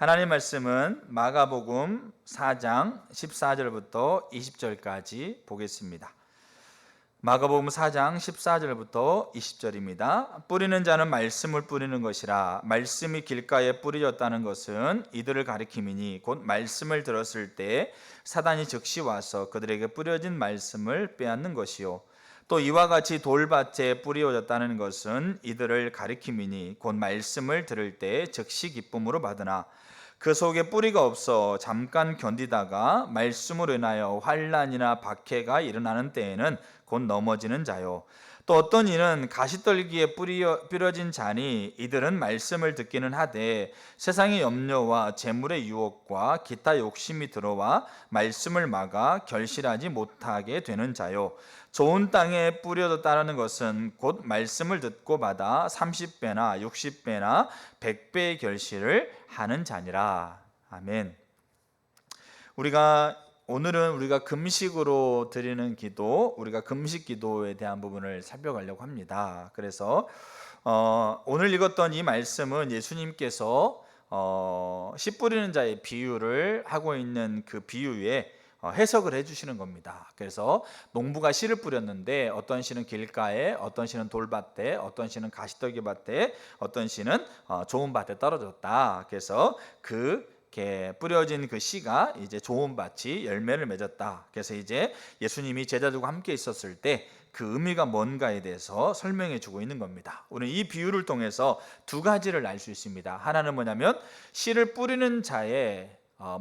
하나님 말씀은 마가복음 4장 14절부터 20절까지 보겠습니다. 마가복음 4장 14절부터 20절입니다. 뿌리는 자는 말씀을 뿌리는 것이라. 말씀이 길가에 뿌려졌다는 것은 이들을 가리킴이니 곧 말씀을 들었을 때 사단이 즉시 와서 그들에게 뿌려진 말씀을 빼앗는 것이요. 또 이와 같이 돌밭에 뿌려졌다는 것은 이들을 가리킴이니 곧 말씀을 들을 때 즉시 기쁨으로 받으나 그 속에 뿌리가 없어 잠깐 견디다가 말씀으로 인하여 환난이나 박해가 일어나는 때에는 곧 넘어지는 자요. 또 어떤 이는 가시떨기에 뿌려진 자니 이들은 말씀을 듣기는 하되 세상의 염려와 재물의 유혹과 기타 욕심이 들어와 말씀을 막아 결실하지 못하게 되는 자요. 좋은 땅에 뿌려졌다는 것은 곧 말씀을 듣고 받아 30배나 60배나 100배의 결실을 하는 자니라. 아멘. 오늘은 우리가 금식으로 드리는 기도, 우리가 금식 기도에 대한 부분을 살펴가려고 합니다. 그래서 오늘 읽었던 이 말씀은 예수님께서 씨 뿌리는 자의 비유를 하고 있는 그 비유에 해석을 해주시는 겁니다. 그래서 농부가 씨를 뿌렸는데 어떤 씨는 길가에, 어떤 씨는 돌밭에, 어떤 씨는 가시떨기 밭에, 어떤 씨는 좋은 밭에 떨어졌다. 그래서 이렇게 뿌려진 그 씨가 이제 좋은 밭이 열매를 맺었다. 그래서 이제 예수님이 제자들과 함께 있었을 때 그 의미가 뭔가에 대해서 설명해 주고 있는 겁니다. 우리는 이 비유를 통해서 두 가지를 알 수 있습니다. 하나는 뭐냐면 씨를 뿌리는 자의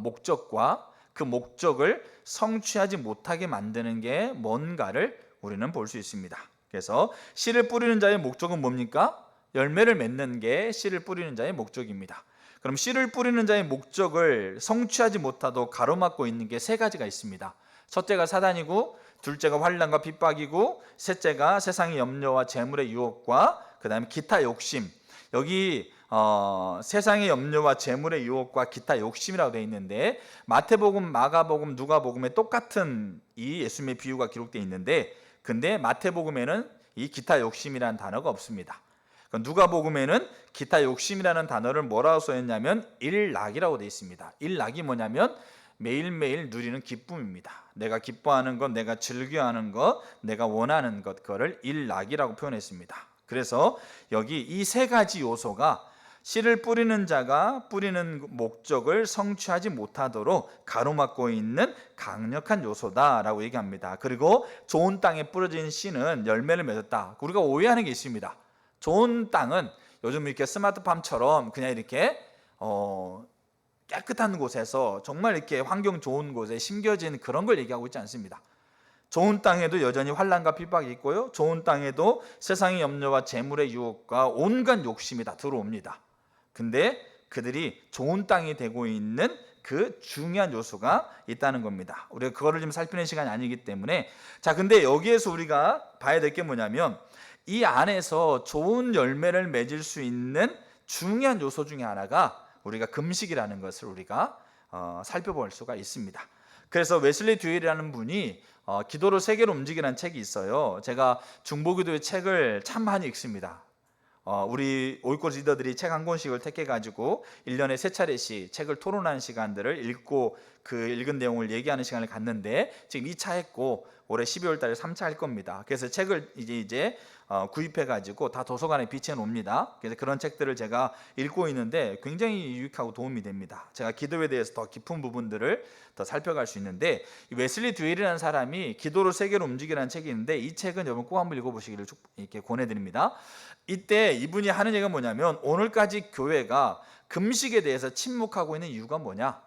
목적과 그 목적을 성취하지 못하게 만드는 게 뭔가를 우리는 볼 수 있습니다. 그래서 씨를 뿌리는 자의 목적은 뭡니까? 열매를 맺는 게 씨를 뿌리는 자의 목적입니다. 그럼 씨를 뿌리는 자의 목적을 성취하지 못하도록 가로막고 있는 게 세 가지가 있습니다. 첫째가 사단이고, 둘째가 환난과 핍박이고, 셋째가 세상의 염려와 재물의 유혹과 그 다음에 기타 욕심. 여기 세상의 염려와 재물의 유혹과 기타 욕심이라고 되어 있는데 마태복음, 마가복음, 누가복음에 똑같은 이 예수님의 비유가 기록되어 있는데 근데 마태복음에는 이 기타 욕심이라는 단어가 없습니다. 누가복음에는 기타 욕심이라는 단어를 뭐라고 써있냐면 일락이라고 되어 있습니다. 일락이 뭐냐면 매일매일 누리는 기쁨입니다. 내가 기뻐하는 것, 내가 즐겨하는 것, 내가 원하는 것, 그거를 일락이라고 표현했습니다. 그래서 여기 이 세 가지 요소가 씨를 뿌리는 자가 뿌리는 목적을 성취하지 못하도록 가로막고 있는 강력한 요소다라고 얘기합니다. 그리고 좋은 땅에 뿌려진 씨는 열매를 맺었다. 우리가 오해하는 게 있습니다. 좋은 땅은 요즘 이렇게 스마트팜처럼 그냥 이렇게 깨끗한 곳에서 정말 이렇게 환경 좋은 곳에 심겨진 그런 걸 얘기하고 있지 않습니다. 좋은 땅에도 여전히 환난과 핍박이 있고요. 좋은 땅에도 세상의 염려와 재물의 유혹과 온갖 욕심이 다 들어옵니다. 근데 그들이 좋은 땅이 되고 있는 그 중요한 요소가 있다는 겁니다. 우리가 그거를 좀 살피는 시간이 아니기 때문에 근데 여기에서 우리가 봐야 될 게 뭐냐면 이 안에서 좋은 열매를 맺을 수 있는 중요한 요소 중에 하나가 우리가 금식이라는 것을 우리가 살펴볼 수가 있습니다. 그래서 웨슬리 듀얼이라는 분이 기도로 세계로 움직이라는 책이 있어요. 제가 중보기도의 책을 참 많이 읽습니다. 우리 오이코스 리더들이 책 한 권씩을 택해가지고 1년에 3차례씩 책을 토론하는 시간들을 읽고 그 읽은 내용을 얘기하는 시간을 갖는데 지금 2차 했고 올해 12월 달에 3차 할 겁니다. 그래서 책을 이제 구입해가지고 다 도서관에 비치해 놓습니다. 그래서 그런 책들을 제가 읽고 있는데 굉장히 유익하고 도움이 됩니다. 제가 기도에 대해서 더 깊은 부분들을 더 살펴갈 수 있는데 웨슬리 듀얼이라는 사람이 기도로 세계로 움직이라는 책이 있는데 이 책은 여러분 꼭 한번 읽어보시기를 이렇게 권해드립니다. 이때 이분이 하는 얘기가 뭐냐면 오늘까지 교회가 금식에 대해서 침묵하고 있는 이유가 뭐냐?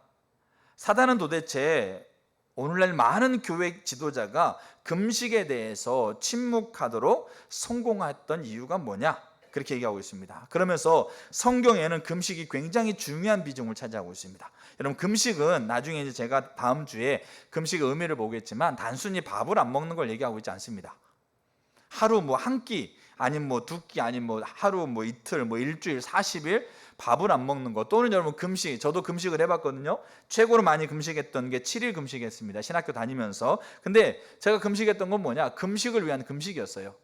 사단은 도대체 오늘날 많은 교회 지도자가 금식에 대해서 침묵하도록 성공했던 이유가 뭐냐? 그렇게 얘기하고 있습니다. 그러면서 성경에는 금식이 굉장히 중요한 비중을 차지하고 있습니다. 여러분 금식은 나중에 이제 제가 다음 주에 금식의 의미를 보겠지만 단순히 밥을 안 먹는 걸 얘기하고 있지 않습니다. 하루 한 끼 아니면 두 끼 아니면 하루 이틀 일주일 40일 밥을 안 먹는 거 또는 여러분 금식 저도 금식을 해봤거든요. 최고로 많이 금식했던 게 7일 금식했습니다. 신학교 다니면서. 근데 제가 금식했던 건 뭐냐? 금식을 위한 금식이었어요.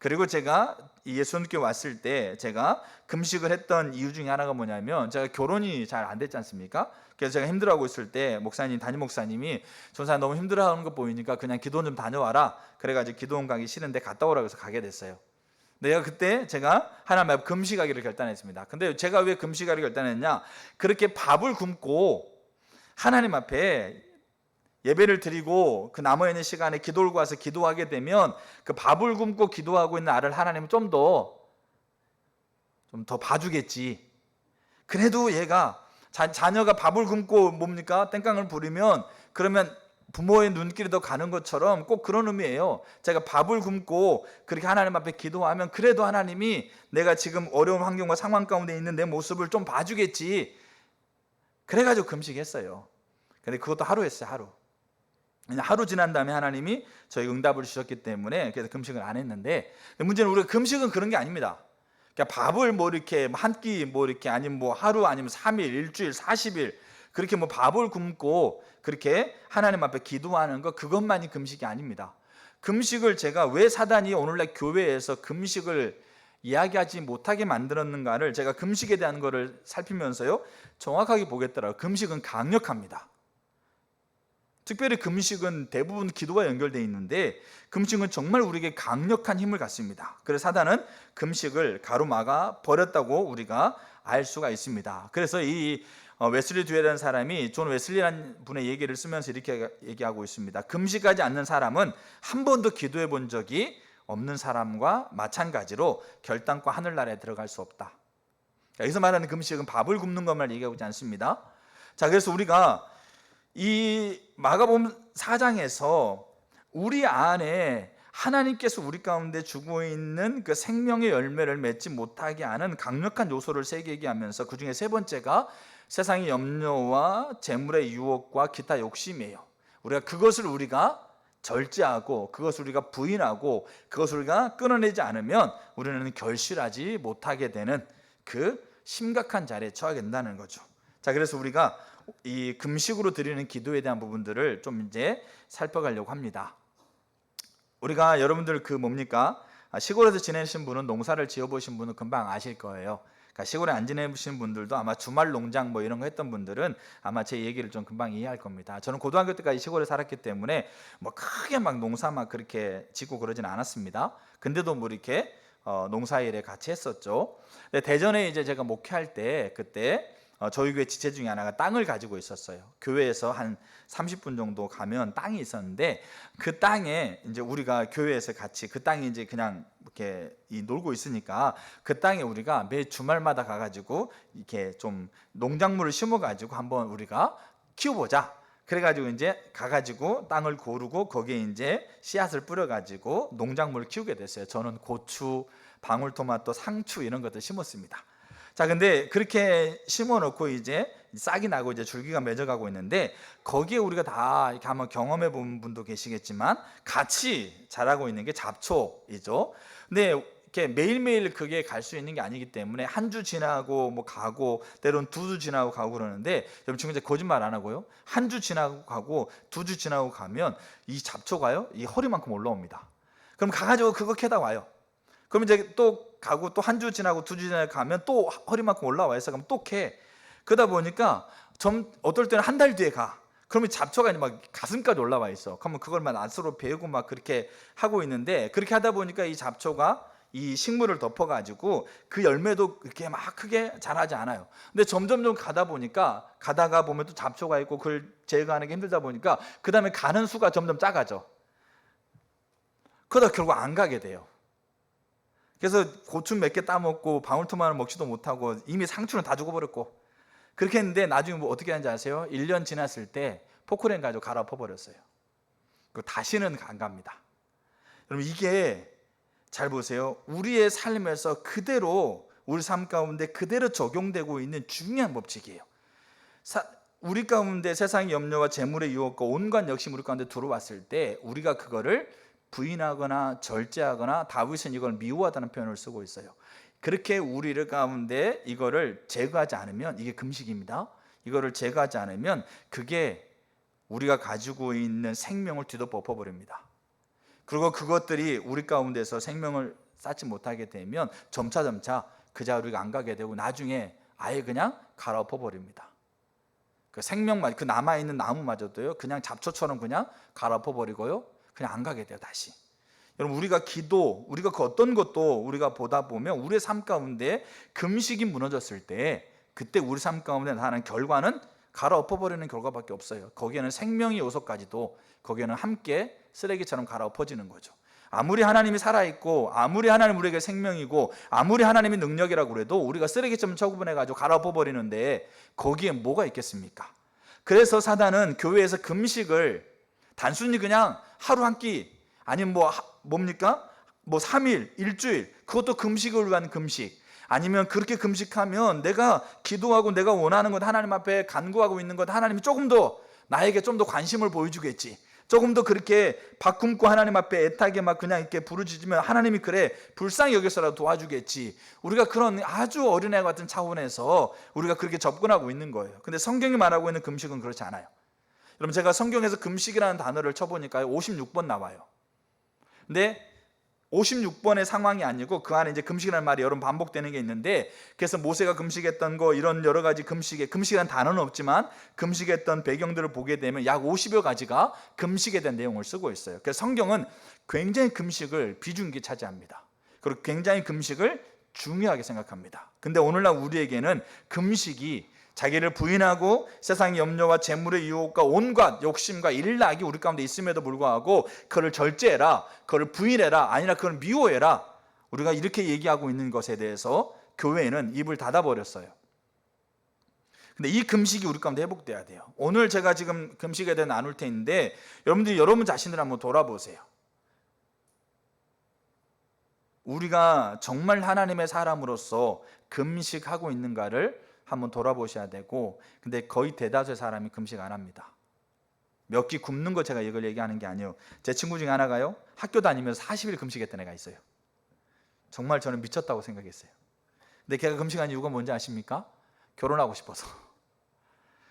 그리고 제가 예수님께 왔을 때 제가 금식을 했던 이유 중에 하나가 뭐냐면, 제가 결혼이 잘 안 됐지 않습니까? 그래서 제가 힘들어하고 있을 때 담임 목사님이 전사 너무 힘들어하는 거 보이니까 그냥 기도원 좀 다녀와라. 그래가지고 기도원 가기 싫은데 갔다 오라고 해서 가게 됐어요. 내가 그때 제가 하나님 앞에 금식하기를 결단했습니다. 근데 제가 왜 금식하기를 결단했냐? 그렇게 밥을 굶고 하나님 앞에 예배를 드리고 그 남아있는 시간에 기도를 구해서 기도하게 되면, 그 밥을 굶고 기도하고 있는 나를 하나님은 좀 더 봐주겠지. 그래도 얘가 자녀가 밥을 굶고 뭡니까? 땡깡을 부리면, 그러면 부모의 눈길이 더 가는 것처럼 꼭 그런 의미예요. 제가 밥을 굶고 그렇게 하나님 앞에 기도하면 그래도 하나님이 내가 지금 어려운 환경과 상황 가운데 있는 내 모습을 좀 봐주겠지. 그래가지고 금식했어요. 근데 그것도 하루 했어요. 하루 지난 다음에 하나님이 저희 응답을 주셨기 때문에 그래서 금식을 안 했는데, 문제는 우리가 금식은 그런 게 아닙니다. 그러니까 밥을 뭐 이렇게 한 끼 뭐 이렇게 아니면 뭐 하루 아니면 3일, 일주일, 40일 그렇게 뭐 밥을 굶고 그렇게 하나님 앞에 기도하는 거, 그것만이 금식이 아닙니다. 금식을 제가 왜 사단이 오늘날 교회에서 금식을 이야기하지 못하게 만들었는가를 제가 금식에 대한 거를 살피면서요 정확하게 보겠더라고요. 금식은 강력합니다. 특별히 금식은 대부분 기도와 연결되어 있는데, 금식은 정말 우리에게 강력한 힘을 갖습니다. 그래서 사단은 금식을 가로막아 버렸다고 우리가 알 수가 있습니다. 그래서 이 웨슬리 듀에라는 사람이 존 웨슬리라는 분의 얘기를 쓰면서 이렇게 얘기하고 있습니다. 금식하지 않는 사람은 한 번도 기도해 본 적이 없는 사람과 마찬가지로 결단과 하늘나라에 들어갈 수 없다. 여기서 말하는 금식은 밥을 굶는 것만 얘기하고 있지 않습니다. 자, 그래서 우리가 이 마가복음 4장에서 우리 안에 하나님께서 우리 가운데 주고 있는 그 생명의 열매를 맺지 못하게 하는 강력한 요소를 세 개 얘기하면서, 그 중에 세 번째가 세상의 염려와 재물의 유혹과 기타 욕심이에요. 그것을 우리가 절제하고, 그것을 우리가 부인하고, 그것을 우리가 끊어내지 않으면 우리는 결실하지 못하게 되는 그 심각한 자리에 처하게 된다는 거죠. 자, 그래서 우리가 이 금식으로 드리는 기도에 대한 부분들을 좀 이제 살펴가려고 합니다. 우리가 여러분들 시골에서 지내신 분은, 농사를 지어보신 분은 금방 아실 거예요. 그러니까 시골에 안 지내보신 분들도 아마 주말 농장 뭐 이런 거 했던 분들은 아마 제 얘기를 좀 금방 이해할 겁니다. 저는 고등학교 때까지 시골에 살았기 때문에 뭐 크게 막 농사 막 그렇게 짓고 그러진 않았습니다. 근데도 뭐 이렇게 농사일에 같이 했었죠. 근데 대전에 이제 제가 목회할 때, 그때 저희 교회 지체 중에 하나가 땅을 가지고 있었어요. 교회에서 한 30분 정도 가면 땅이 있었는데, 그 땅에 이제 우리가 교회에서 같이, 그 땅이 이제 그냥 이렇게 놀고 있으니까 그 땅에 우리가 매 주말마다 가가지고 이렇게 좀 농작물을 심어가지고 한번 우리가 키워보자. 그래가지고 이제 가가지고 땅을 고르고 거기에 이제 씨앗을 뿌려가지고 농작물을 키우게 됐어요. 저는 고추, 방울토마토, 상추 이런 것들 심었습니다. 자, 근데 그렇게 심어놓고 이제 싹이 나고 이제 줄기가 맺어가고 있는데, 거기에 우리가 다 이렇게 한번 경험해 본 분도 계시겠지만 같이 자라고 있는 게 잡초이죠. 근데 이렇게 매일매일 그게 갈 수 있는 게 아니기 때문에 한 주 지나고 뭐 가고, 때로는 두 주 지나고 가고 그러는데, 여러분 지금 이제 거짓말 안 하고요, 한 주 지나고 가고 두 주 지나고 가면 이 잡초가요 이 허리만큼 올라옵니다. 그럼 가가지고 그거 캐다 와요. 그럼 이제 또 가고, 또 한 주 지나고 두 주 지나고 가면 또 허리만큼 올라와 있어. 그럼 또 캐. 그러다 보니까 어떨 때는 한 달 뒤에 가. 그러면 잡초가 막 가슴까지 올라와 있어. 그러면 그걸 막 낫으로 베고 막 그렇게 하고 있는데, 그렇게 하다 보니까 이 잡초가 이 식물을 덮어가지고 그 열매도 이렇게 막 크게 자라지 않아요. 근데 점점 가다 보면 또 잡초가 있고 그걸 제거하는 게 힘들다 보니까 그 다음에 가는 수가 점점 작아져. 그러다 결국 안 가게 돼요. 그래서 고추 몇 개 따먹고 방울토마토를 먹지도 못하고 이미 상추는 다 죽어버렸고, 그렇게 했는데 나중에 뭐 어떻게 하는지 아세요? 1년 지났을 때 포크레인 가지고 갈아 퍼버렸어요. 다시는 안 갑니다. 여러분, 이게 잘 보세요. 우리의 삶에서 그대로, 우리 삶 가운데 그대로 적용되고 있는 중요한 법칙이에요. 우리 가운데 세상의 염려와 재물의 유혹과 온갖 욕심 우리 가운데 들어왔을 때 우리가 그거를 부인하거나 절제하거나, 다윗은 이걸 미워하다는 표현을 쓰고 있어요. 그렇게 우리를 가운데 이거를 제거하지 않으면, 이게 금식입니다. 이거를 제거하지 않으면 그게 우리가 가지고 있는 생명을 뒤덮어 엎어버립니다. 그리고 그것들이 우리 가운데서 생명을 쌓지 못하게 되면 점차 그 자리가 안 가게 되고 나중에 아예 그냥 갈아엎어 버립니다. 그 생명만 그 남아있는 나무마저도요 그냥 잡초처럼 그냥 갈아엎어 버리고요 그냥 안 가게 돼요 다시. 여러분 우리가 우리가 그 어떤 것도 우리가 보다 보면 우리의 삶 가운데 금식이 무너졌을 때 그때 우리 삶 가운데 나타나는 결과는 갈아엎어 버리는 결과밖에 없어요. 거기에는 생명의 요소까지도 거기에는 함께 쓰레기처럼 갈아엎어지는 거죠. 아무리 하나님이 살아있고 아무리 하나님 우리에게 생명이고 아무리 하나님이 능력이라고 그래도 우리가 쓰레기처럼 처분해가지고 갈아엎어 버리는데 거기에 뭐가 있겠습니까? 그래서 사단은 교회에서 금식을 단순히 그냥 하루 한 끼 아니면 뭡니까? 3일, 일주일 그것도 금식을 위한 금식 아니면 그렇게 금식하면 내가 기도하고 내가 원하는 것 하나님 앞에 간구하고 있는 것 하나님이 조금 더 나에게 좀 더 관심을 보여주겠지 조금 더 그렇게 밥 굶고 하나님 앞에 애타게 막 그냥 이렇게 부르짖으면 하나님이 그래 불쌍히 여겨서라도 도와주겠지 우리가 그런 아주 어린애 같은 차원에서 우리가 그렇게 접근하고 있는 거예요. 근데 성경이 말하고 있는 금식은 그렇지 않아요. 여러분 제가 성경에서 금식이라는 단어를 쳐보니까 56번 나와요. 근데 56번의 상황이 아니고 그 안에 이제 금식이라는 말이 여러 번 반복되는 게 있는데 그래서 모세가 금식했던 거 이런 여러 가지 금식이라는 단어는 없지만 금식했던 배경들을 보게 되면 약 50여 가지가 금식에 대한 내용을 쓰고 있어요. 그래서 성경은 굉장히 금식을 비중있게 차지합니다. 그리고 굉장히 금식을 중요하게 생각합니다. 근데 오늘날 우리에게는 금식이 자기를 부인하고 세상의 염려와 재물의 유혹과 온갖 욕심과 일락이 우리 가운데 있음에도 불구하고 그를 절제해라, 그를 부인해라, 아니라 그를 미워해라 우리가 이렇게 얘기하고 있는 것에 대해서 교회는 입을 닫아버렸어요. 근데 이 금식이 우리 가운데 회복돼야 돼요. 오늘 제가 지금 금식에 대해 나눌 텐데 여러분들이 여러분 자신을 한번 돌아보세요. 우리가 정말 하나님의 사람으로서 금식하고 있는가를 한번 돌아보셔야 되고 근데 거의 대다수의 사람이 금식 안 합니다. 몇 끼 굶는 거 제가 이걸 얘기하는 게 아니에요. 제 친구 중에 하나가요 학교 다니면서 40일 금식했던 애가 있어요. 정말 저는 미쳤다고 생각했어요. 근데 걔가 금식한 이유가 뭔지 아십니까? 결혼하고 싶어서.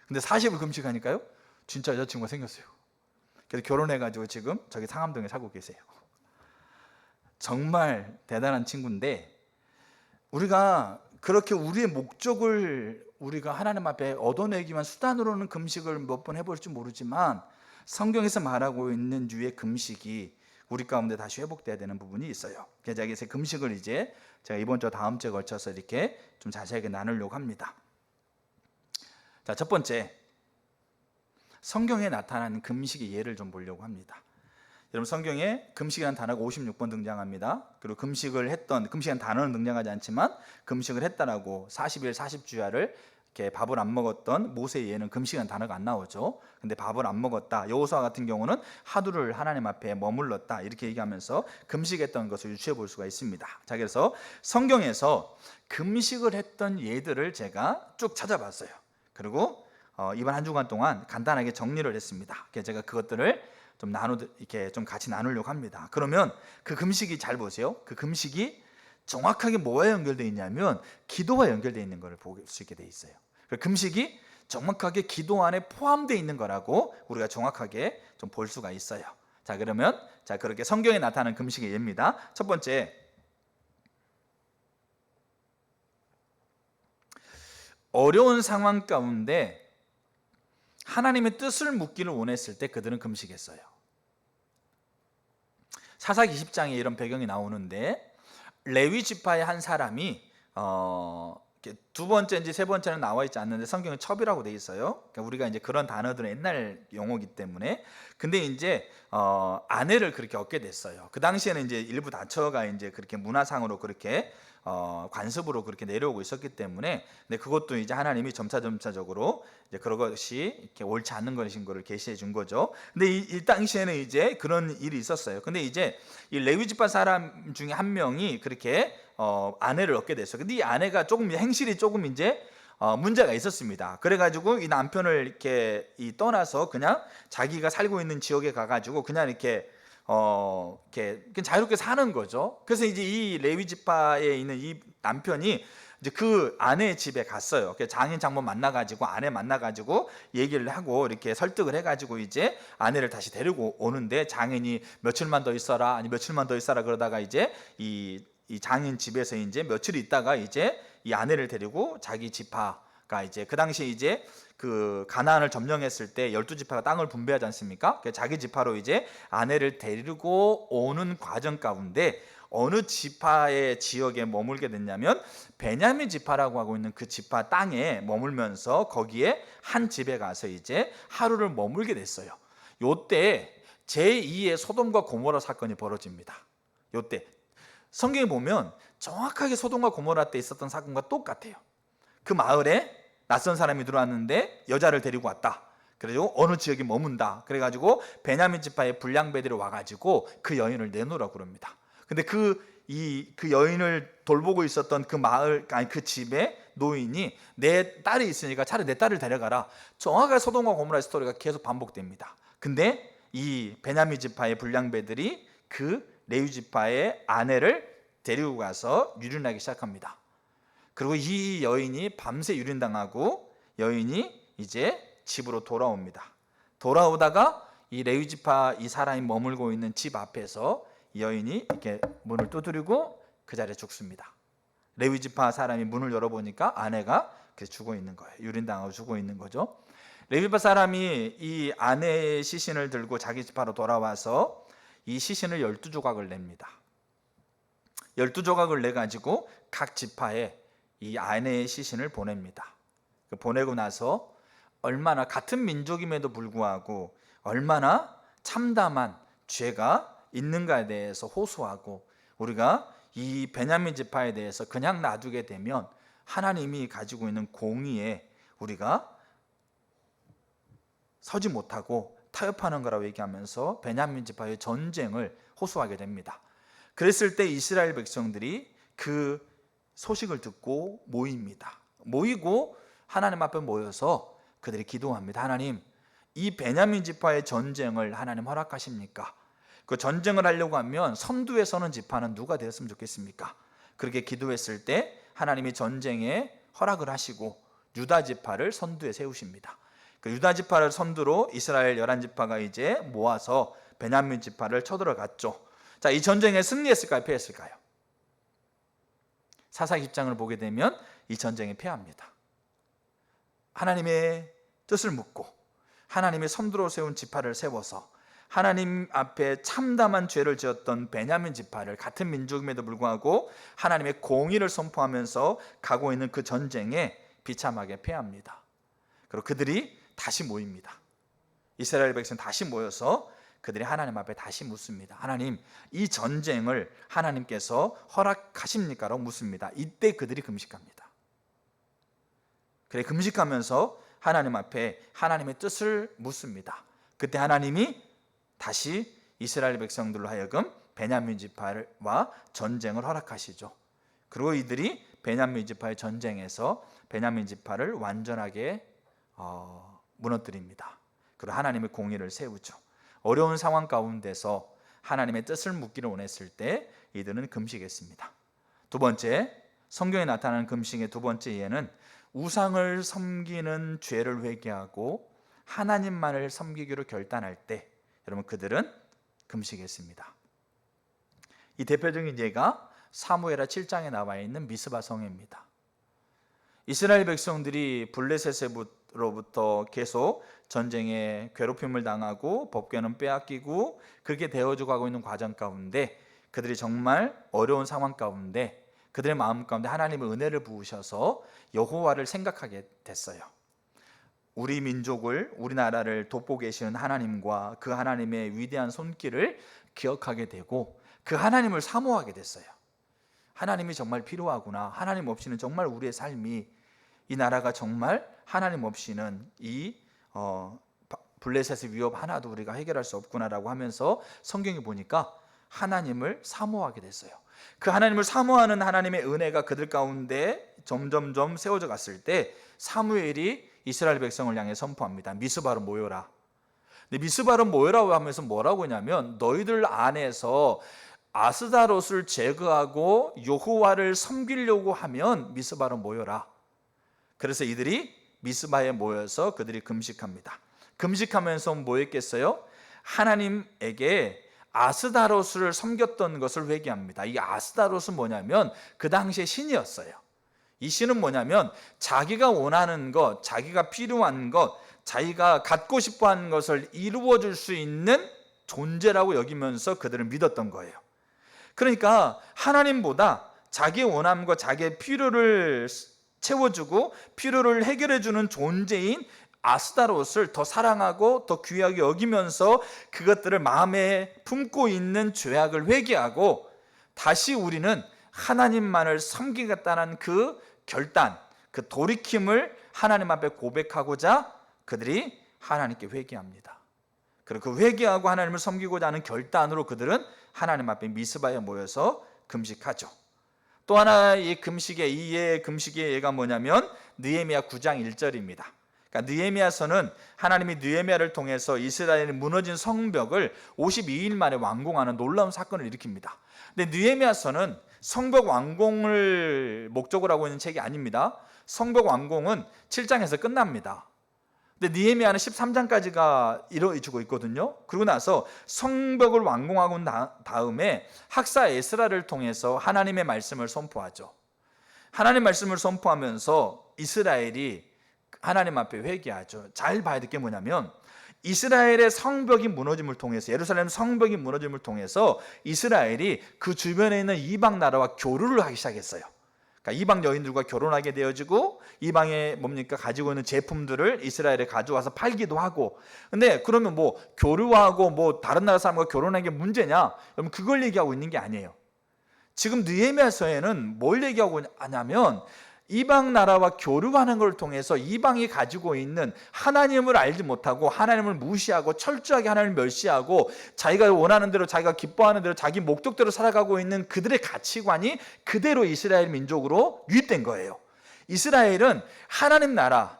근데 40일 금식하니까요 진짜 여자친구가 생겼어요. 그래서 결혼해가지고 지금 저기 상암동에 살고 계세요. 정말 대단한 친구인데 우리가 그렇게 우리의 목적을 우리가 하나님 앞에 얻어내기 위한 수단으로는 금식을 몇 번 해볼지 모르지만 성경에서 말하고 있는 유의 금식이 우리 가운데 다시 회복돼야 되는 부분이 있어요. 그래서 여기서 금식을 이제 제가 이번 주 다음 주에 걸쳐서 이렇게 좀 자세하게 나누려고 합니다. 자, 첫 번째 성경에 나타나는 금식의 예를 좀 보려고 합니다. 여러분 성경에 금식이라는 단어가 56번 등장합니다. 그리고 금식이라는 단어는 등장하지 않지만 금식을 했다라고 40일 40주야를 이렇게 밥을 안 먹었던 모세의 예는 금식이라는 단어가 안 나오죠. 근데 밥을 안 먹었다. 여호수아 같은 경우는 하루를 하나님 앞에 머물렀다. 이렇게 얘기하면서 금식했던 것을 유추해 볼 수가 있습니다. 자, 그래서 성경에서 금식을 했던 예들을 제가 쭉 찾아봤어요. 그리고 이번 한 주간 동안 간단하게 정리를 했습니다. 그래서 제가 그것들을 이렇게 좀 같이 나누려고 합니다. 그러면 그 금식이 잘 보세요. 그 금식이 정확하게 뭐와 연결되어 있냐면 기도와 연결되어 있는 것을 볼 수 있게 되어 있어요. 금식이 정확하게 기도 안에 포함되어 있는 거라고 우리가 정확하게 좀 볼 수가 있어요. 자, 그러면 그렇게 성경에 나타나는 금식의 예입니다. 첫 번째, 어려운 상황 가운데 하나님의 뜻을 묻기를 원했을 때 그들은 금식했어요. 사사기 20장에 이런 배경이 나오는데 레위 지파의 한 사람이 두 번째인지 세 번째는 나와 있지 않는데 성경에 첩이라고 돼 있어요. 그러니까 우리가 이제 그런 단어들은 옛날 용어이기 때문에 근데 이제 아내를 그렇게 얻게 됐어요. 그 당시에는 이제 일부 다처가 이제 그렇게 문화상으로 그렇게 관습으로 그렇게 내려오고 있었기 때문에 근데 그것도 이제 하나님이 점차적으로 이제 그런 것이 이렇게 옳지 않는 것인 것을 계시해 준 거죠. 근데 이 당시에는 이제 그런 일이 있었어요. 근데 이제 이 레위 지파 사람 중에 한 명이 그렇게 아내를 얻게 됐어요. 근데 이 아내가 조금 행실이 조금 이제 문제가 있었습니다. 그래가지고 이 남편을 이렇게 떠나서 그냥 자기가 살고 있는 지역에 가가지고 그냥 이렇게 자유롭게 사는 거죠. 그래서 이제 이 레위 지파에 있는 이 남편이 이제 그 아내의 집에 갔어요. 장인 장모 만나가지고 아내 만나가지고 얘기를 하고 이렇게 설득을 해가지고 이제 아내를 다시 데리고 오는데 장인이 며칠만 더 있어라 아니 며칠만 더 있어라 그러다가 이제 이 이 장인 집에서 이제 며칠 있다가 이제 이 아내를 데리고 자기 지파가 이제 그 당시 이제 그 가나안을 점령했을 때 12지파가 땅을 분배하지 않습니까? 자기 지파로 이제 아내를 데리고 오는 과정 가운데 어느 지파의 지역에 머물게 됐냐면 베냐민 지파라고 하고 있는 그 지파 땅에 머물면서 거기에 한 집에 가서 이제 하루를 머물게 됐어요. 요때 제2의 소돔과 고모라 사건이 벌어집니다. 요때 성경에 보면 정확하게 소돔과 고모라 때 있었던 사건과 똑같아요. 그 마을에 낯선 사람이 들어왔는데 여자를 데리고 왔다. 그래가지고 어느 지역에 머문다. 그래가지고 베냐민 지파의 불량배들이 와가지고 그 여인을 내놓으라고 그럽니다. 근데 그 여인을 돌보고 있었던 그 마을, 아니 그 집에 노인이 내 딸이 있으니까 차라리 내 딸을 데려가라. 정확하게 소돔과 고모라의 스토리가 계속 반복됩니다. 근데 이 베냐민 지파의 불량배들이 그 레위 지파의 아내를 데리고 가서 유린하기 시작합니다. 그리고 이 여인이 밤새 유린당하고 여인이 이제 집으로 돌아옵니다. 돌아오다가 이 레위 지파 이 사람이 머물고 있는 집 앞에서 이 여인이 이렇게 문을 두드리고 그 자리에 죽습니다. 레위 지파 사람이 문을 열어보니까 아내가 죽어 있는 거예요. 유린당하고 죽어 있는 거죠. 레위 지파 사람이 이 아내의 시신을 들고 자기 지파로 돌아와서 이 시신을 12조각을 냅니다. 12조각을 내가지고 각 지파에 이 아내의 시신을 보냅니다. 보내고 나서 얼마나 같은 민족임에도 불구하고 얼마나 참담한 죄가 있는가에 대해서 호소하고 우리가 이 베냐민 지파에 대해서 그냥 놔두게 되면 하나님이 가지고 있는 공의에 우리가 서지 못하고 타협하는 거라고 얘기하면서 베냐민 지파의 전쟁을 호소하게 됩니다. 그랬을 때 이스라엘 백성들이 그 소식을 듣고 모입니다. 모이고 하나님 앞에 모여서 그들이 기도합니다. 하나님, 이 베냐민 지파의 전쟁을 하나님 허락하십니까? 그 전쟁을 하려고 하면 선두에 서는 지파는 누가 되었으면 좋겠습니까? 그렇게 기도했을 때 하나님이 전쟁에 허락을 하시고 유다 지파를 선두에 세우십니다. 그 유다 지파를 선두로 이스라엘 11지파가 이제 모아서 베냐민 지파를 쳐들어갔죠. 자, 이 전쟁에 승리했을까요? 패했을까요? 사사기 10장을 보게 되면 이 전쟁에 패합니다. 하나님의 뜻을 묻고 하나님의 선두로 세운 지파를 세워서 하나님 앞에 참담한 죄를 지었던 베냐민 지파를 같은 민족임에도 불구하고 하나님의 공의를 선포하면서 가고 있는 그 전쟁에 비참하게 패합니다. 그리고 그들이 다시 모입니다. 이스라엘 백성 다시 모여서 그들이 하나님 앞에 다시 묻습니다. 하나님, 이 전쟁을 하나님께서 허락하십니까? 라고 묻습니다. 이때 그들이 금식합니다. 그래, 금식하면서 하나님 앞에 하나님의 뜻을 묻습니다. 그때 하나님이 다시 이스라엘 백성들로 하여금 베냐민 지파와 전쟁을 허락하시죠. 그리고 이들이 베냐민 지파의 전쟁에서 베냐민 지파를 완전하게 무너뜨립니다. 그리고 하나님의 공의를 세우죠. 어려운 상황 가운데서 하나님의 뜻을 묻기를 원했을 때 이들은 금식했습니다. 두 번째, 성경에 나타나는 금식의 두 번째 예는 우상을 섬기는 죄를 회개하고 하나님만을 섬기기로 결단할 때 여러분 그들은 금식했습니다. 이 대표적인 예가 사무엘하 7장에 나와 있는 미스바 성회입니다. 이스라엘 백성들이 블레셋으로부터 계속 전쟁에 괴롭힘을 당하고 법궤는 빼앗기고 그렇게 되어져 가고 있는 과정 가운데 그들이 정말 어려운 상황 가운데 그들의 마음 가운데 하나님의 은혜를 부으셔서 여호와를 생각하게 됐어요. 우리 민족을, 우리나라를 돕고 계시는 하나님과 그 하나님의 위대한 손길을 기억하게 되고 그 하나님을 사모하게 됐어요. 하나님이 정말 필요하구나. 하나님 없이는 정말 우리의 삶이, 이 나라가 정말 하나님 없이는 이 블레셋의 위협 하나도 우리가 해결할 수 없구나라고 하면서 성경에 보니까 하나님을 사모하게 됐어요. 그 하나님을 사모하는 하나님의 은혜가 그들 가운데 점점점 세워져 갔을 때 사무엘이 이스라엘 백성을 향해 선포합니다. 미스바로 모여라. 근데 미스바로 모여라고 하면서 뭐라고 하냐면 너희들 안에서 아스다롯을 제거하고 여호와를 섬기려고 하면 미스바로 모여라. 그래서 이들이 미스바에 모여서 그들이 금식합니다. 금식하면서 뭐 했겠어요? 하나님에게 아스다롯을 섬겼던 것을 회개합니다. 이 아스다롯은 뭐냐면 그 당시의 신이었어요. 이 신은 뭐냐면 자기가 원하는 것, 자기가 필요한 것, 자기가 갖고 싶어 하는 것을 이루어 줄 수 있는 존재라고 여기면서 그들은 믿었던 거예요. 그러니까 하나님보다 자기의 원함과 자기의 필요를 채워주고 필요를 해결해주는 존재인 아스다롯을 더 사랑하고 더 귀하게 여기면서 그것들을 마음에 품고 있는 죄악을 회개하고 다시 우리는 하나님만을 섬기겠다는 그 결단, 그 돌이킴을 하나님 앞에 고백하고자 그들이 하나님께 회개합니다. 그리고 그 회개하고 하나님을 섬기고자 하는 결단으로 그들은 하나님 앞에 미스바에 모여서 금식하죠. 또 하나 이 금식의 이의 금식의 예가 뭐냐면 느헤미야 9장 1절입니다. 그러니까 느헤미야서는 하나님이 느헤미야를 통해서 이스라엘의 무너진 성벽을 52일 만에 완공하는 놀라운 사건을 일으킵니다. 근데 느헤미야서는 성벽 완공을 목적으로 하고 있는 책이 아닙니다. 성벽 완공은 7장에서 끝납니다. 근데 느헤미야는 13장까지가 이루어지고 있거든요. 그러고 나서 성벽을 완공하고 난 다음에 학사 에스라를 통해서 하나님의 말씀을 선포하죠. 하나님 말씀을 선포하면서 이스라엘이 하나님 앞에 회개하죠. 잘 봐야 될 게 뭐냐면 이스라엘의 성벽이 무너짐을 통해서, 예루살렘 성벽이 무너짐을 통해서 이스라엘이 그 주변에 있는 이방 나라와 교류를 하기 시작했어요. 그러니까 이방 여인들과 결혼하게 되어지고 이방에 뭡니까 가지고 있는 제품들을 이스라엘에 가져와서 팔기도 하고. 근데 그러면 뭐 교류하고 뭐 다른 나라 사람과 결혼하는 게 문제냐? 여러분 그걸 얘기하고 있는 게 아니에요. 지금 느헤미야서에는 뭘 얘기하고 하냐면 이방 나라와 교류하는 걸 통해서 이방이 가지고 있는 하나님을 알지 못하고 하나님을 무시하고 철저하게 하나님을 멸시하고 자기가 원하는 대로 자기가 기뻐하는 대로 자기 목적대로 살아가고 있는 그들의 가치관이 그대로 이스라엘 민족으로 유입된 거예요. 이스라엘은 하나님 나라,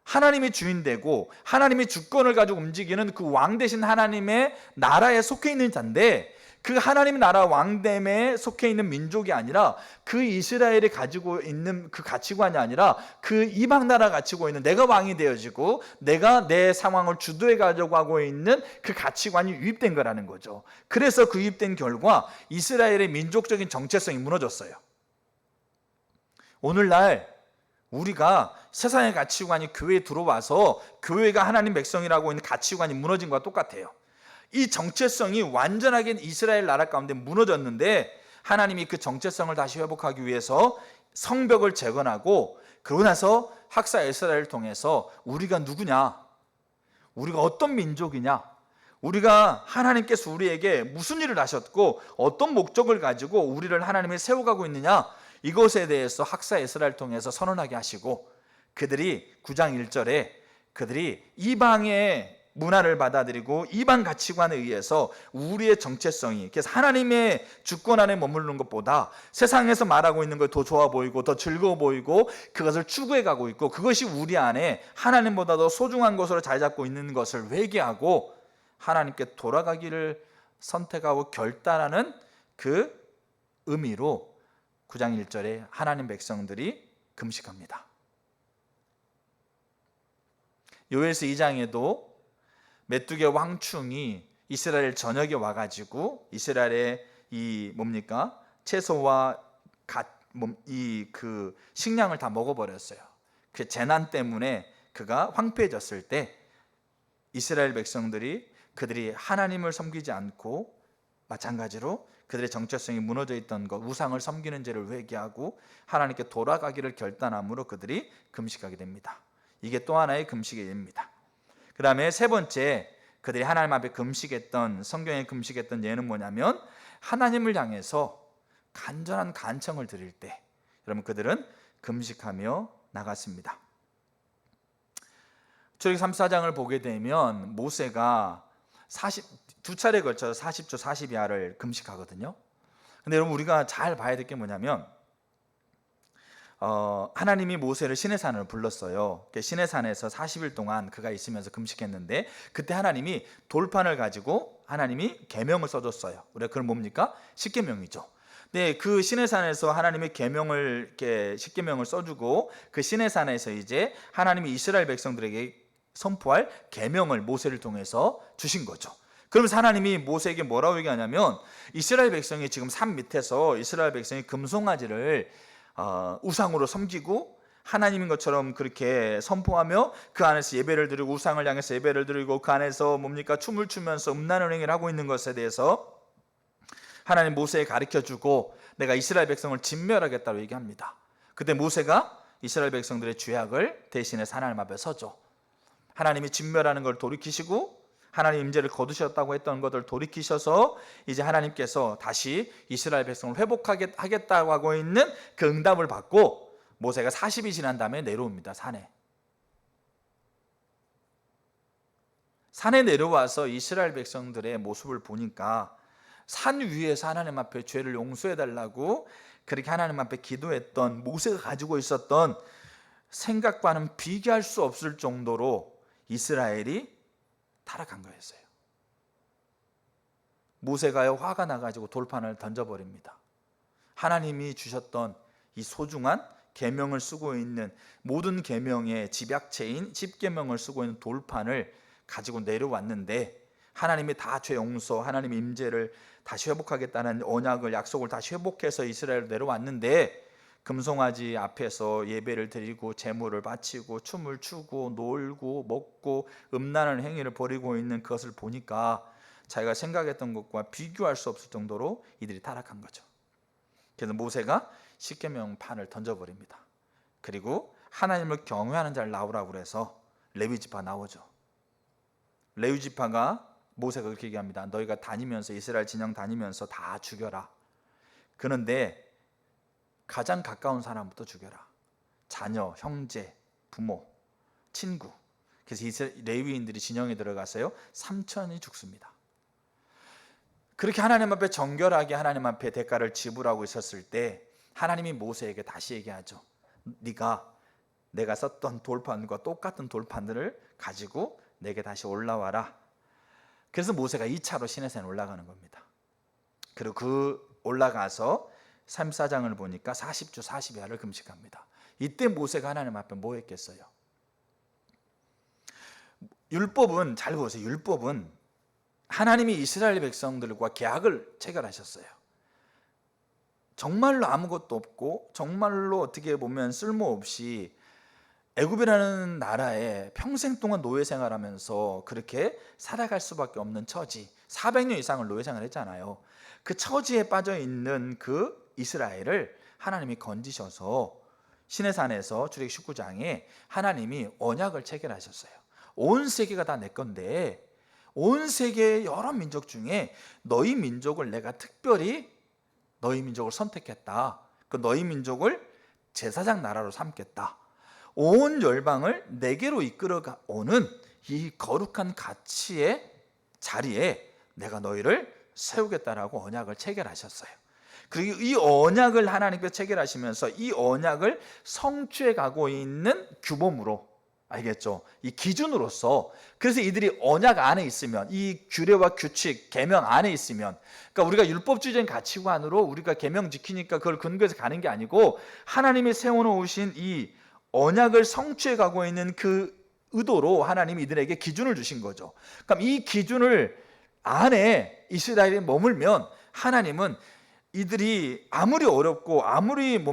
하나님이 주인되고 하나님이 주권을 가지고 움직이는 그 왕 대신 하나님의 나라에 속해 있는 자인데, 그 하나님 나라 왕됨에 속해 있는 민족이 아니라 그 이스라엘이 가지고 있는 그 가치관이 아니라 그 이방 나라 가지고 있는 내가 왕이 되어지고 내가 내 상황을 주도해 가려고 하고 있는 그 가치관이 유입된 거라는 거죠. 그래서 그 유입된 결과 이스라엘의 민족적인 정체성이 무너졌어요. 오늘날 우리가 세상의 가치관이 교회에 들어와서 교회가 하나님 백성이라고 있는 가치관이 무너진 것과 똑같아요. 이 정체성이 완전하게 이스라엘 나라 가운데 무너졌는데 하나님이 그 정체성을 다시 회복하기 위해서 성벽을 재건하고 그러고 나서 학사 에스라를 통해서 우리가 누구냐, 우리가 어떤 민족이냐, 우리가 하나님께서 우리에게 무슨 일을 하셨고 어떤 목적을 가지고 우리를 하나님이 세워가고 있느냐, 이것에 대해서 학사 에스라를 통해서 선언하게 하시고 그들이 9장 1절에 그들이 이방의 문화를 받아들이고 이방 가치관에 의해서 우리의 정체성이, 그래서 하나님의 주권 안에 머무르는 것보다 세상에서 말하고 있는 걸 더 좋아 보이고 더 즐거워 보이고 그것을 추구해 가고 있고 그것이 우리 안에 하나님보다 더 소중한 것으로 자리 잡고 있는 것을 회개하고 하나님께 돌아가기를 선택하고 결단하는 그 의미로 9장 1절에 하나님 백성들이 금식합니다. 요엘서 2장에도 메뚜기 황충이 이스라엘 전역에 와가지고 이스라엘의 이 뭡니까 채소와 그 식량을 다 먹어버렸어요. 그 재난 때문에 그가 황폐해졌을 때 이스라엘 백성들이 그들이 하나님을 섬기지 않고 마찬가지로 그들의 정체성이 무너져 있던 것, 우상을 섬기는 죄를 회개하고 하나님께 돌아가기를 결단함으로 그들이 금식하게 됩니다. 이게 또 하나의 금식의 예입니다. 그 다음에 세 번째 그들이 하나님 앞에 금식했던, 성경에 금식했던 예는 뭐냐면 하나님을 향해서 간절한 간청을 드릴 때 여러분 그들은 금식하며 나갔습니다. 출애굽기 34장을 보게 되면 모세가 두 차례에 걸쳐서 40주 40야를 금식하거든요. 근데 여러분 우리가 잘 봐야 될 게 뭐냐면 하나님이 모세를 시내산을 불렀어요. 시내산에서 40일 동안 그가 있으면서 금식했는데 그때 하나님이 돌판을 가지고 하나님이 계명을 써줬어요. 우리가 그건 뭡니까? 십계명이죠. 네, 그 시내산에서 하나님의 계명을 이렇게 십계명을 써주고 그 시내산에서 이제 하나님이 이스라엘 백성들에게 선포할 계명을 모세를 통해서 주신 거죠. 그러면서 하나님이 모세에게 뭐라고 얘기하냐면, 이스라엘 백성이 지금 산 밑에서 이스라엘 백성이 금송아지를 우상으로 섬기고 하나님인 것처럼 그렇게 선포하며 그 안에서 예배를 드리고 우상을 향해서 예배를 드리고 그 안에서 뭡니까? 춤을 추면서 음란한 행위를 하고 있는 것에 대해서 하나님 모세에 가르쳐주고 내가 이스라엘 백성을 진멸하겠다고 얘기합니다. 그때 모세가 이스라엘 백성들의 죄악을 대신해서 하나님 앞에 서죠. 하나님이 진멸하는 걸 돌이키시고 하나님 임재를 거두셨다고 했던 것을 돌이키셔서 이제 하나님께서 다시 이스라엘 백성을 회복하겠다고 하고 있는 그 응답을 받고 모세가 40이 지난 다음에 내려옵니다. 산에 내려와서 이스라엘 백성들의 모습을 보니까 산 위에서 하나님 앞에 죄를 용서해 달라고 그렇게 하나님 앞에 기도했던 모세가 가지고 있었던 생각과는 비교할 수 없을 정도로 이스라엘이 타락한 거였어요. 모세가요, 화가 나가지고 돌판을 던져버립니다. 하나님이 주셨던 이 소중한 계명을 쓰고 있는, 모든 계명의 집약체인 10계명을 쓰고 있는 돌판을 가지고 내려왔는데 하나님이 다 죄 용서, 하나님의 임재를 다시 회복하겠다는 언약을, 약속을 다시 회복해서 이스라엘로 내려왔는데 금송아지 앞에서 예배를 드리고 제물을 바치고 춤을 추고 놀고 먹고 음란한 행위를 벌이고 있는 그것을 보니까 자기가 생각했던 것과 비교할 수 없을 정도로 이들이 타락한 거죠. 그래서 모세가 십계명판을 던져버립니다. 그리고 하나님을 경외하는 자를 나오라고 그래서 레위지파 나오죠. 레위지파가 모세가 그렇게 얘기합니다. 너희가 다니면서 이스라엘 진영 다니면서 다 죽여라. 그런데 가장 가까운 사람부터 죽여라. 자녀, 형제, 부모, 친구. 그래서 레위인들이 진영에 들어가서요 3천이 죽습니다. 그렇게 하나님 앞에 정결하게 하나님 앞에 대가를 지불하고 있었을 때 하나님이 모세에게 다시 얘기하죠. 네가 내가 썼던 돌판과 똑같은 돌판들을 가지고 내게 다시 올라와라. 그래서 모세가 2차로 시내산에 올라가는 겁니다. 그리고 그 올라가서 34장을 보니까 40주 40야를 금식합니다. 이때 모세가 하나님 앞에 뭐 했겠어요? 율법은, 잘 보세요. 율법은 하나님이 이스라엘 백성들과 계약을 체결하셨어요. 정말로 아무것도 없고 정말로 어떻게 보면 쓸모없이 애굽이라는 나라에 평생 동안 노예 생활하면서 그렇게 살아갈 수밖에 없는 처지, 400년 이상을 노예 생활했잖아요. 그 처지에 빠져 있는 그 이스라엘을 하나님이 건지셔서 시내산에서 출애굽기 19장에 하나님이 언약을 체결하셨어요. 온 세계가 다 내 건데 온 세계의 여러 민족 중에 너희 민족을 내가 특별히 너희 민족을 선택했다. 그 너희 민족을 제사장 나라로 삼겠다. 온 열방을 내게로 이끌어오는 이 거룩한 가치의 자리에 내가 너희를 세우겠다라고 언약을 체결하셨어요. 그리고 이 언약을 하나님께서 체결하시면서 이 언약을 성취해 가고 있는 규범으로, 알겠죠? 이 기준으로서, 그래서 이들이 언약 안에 있으면, 이 규례와 규칙, 계명 안에 있으면, 그러니까 우리가 율법주의적인 가치관으로 우리가 계명 지키니까 그걸 근거해서 가는 게 아니고 하나님이 세워놓으신 이 언약을 성취해 가고 있는 그 의도로 하나님이 이들에게 기준을 주신 거죠. 그럼 이 기준을 안에 이스라엘이 머물면 하나님은 이들이 아무리 어렵고 아무리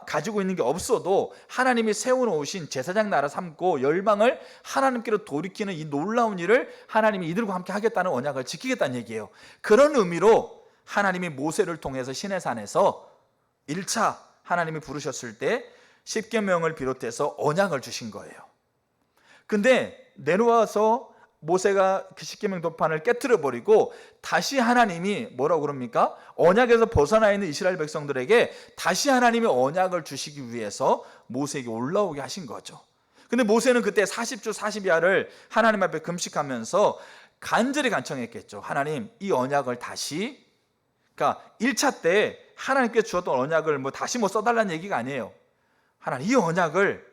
가지고 있는 게 없어도 하나님이 세워놓으신 제사장 나라 삼고 열방을 하나님께로 돌이키는 이 놀라운 일을 하나님이 이들과 함께 하겠다는 언약을 지키겠다는 얘기예요. 그런 의미로 하나님이 모세를 통해서 시내산에서 1차 하나님이 부르셨을 때 십계명을 비롯해서 언약을 주신 거예요. 근데 내려와서 모세가 그 십계명 돌판을 깨트려 버리고 다시 하나님이 뭐라고 그럽니까? 언약에서 벗어나 있는 이스라엘 백성들에게 다시 하나님이 언약을 주시기 위해서 모세에게 올라오게 하신 거죠. 근데 모세는 그때 40주 40야를 하나님 앞에 금식하면서 간절히 간청했겠죠. 하나님, 이 언약을 다시, 그러니까 1차 때 하나님께 주었던 언약을 다시 써달라는 얘기가 아니에요. 하나님, 이 언약을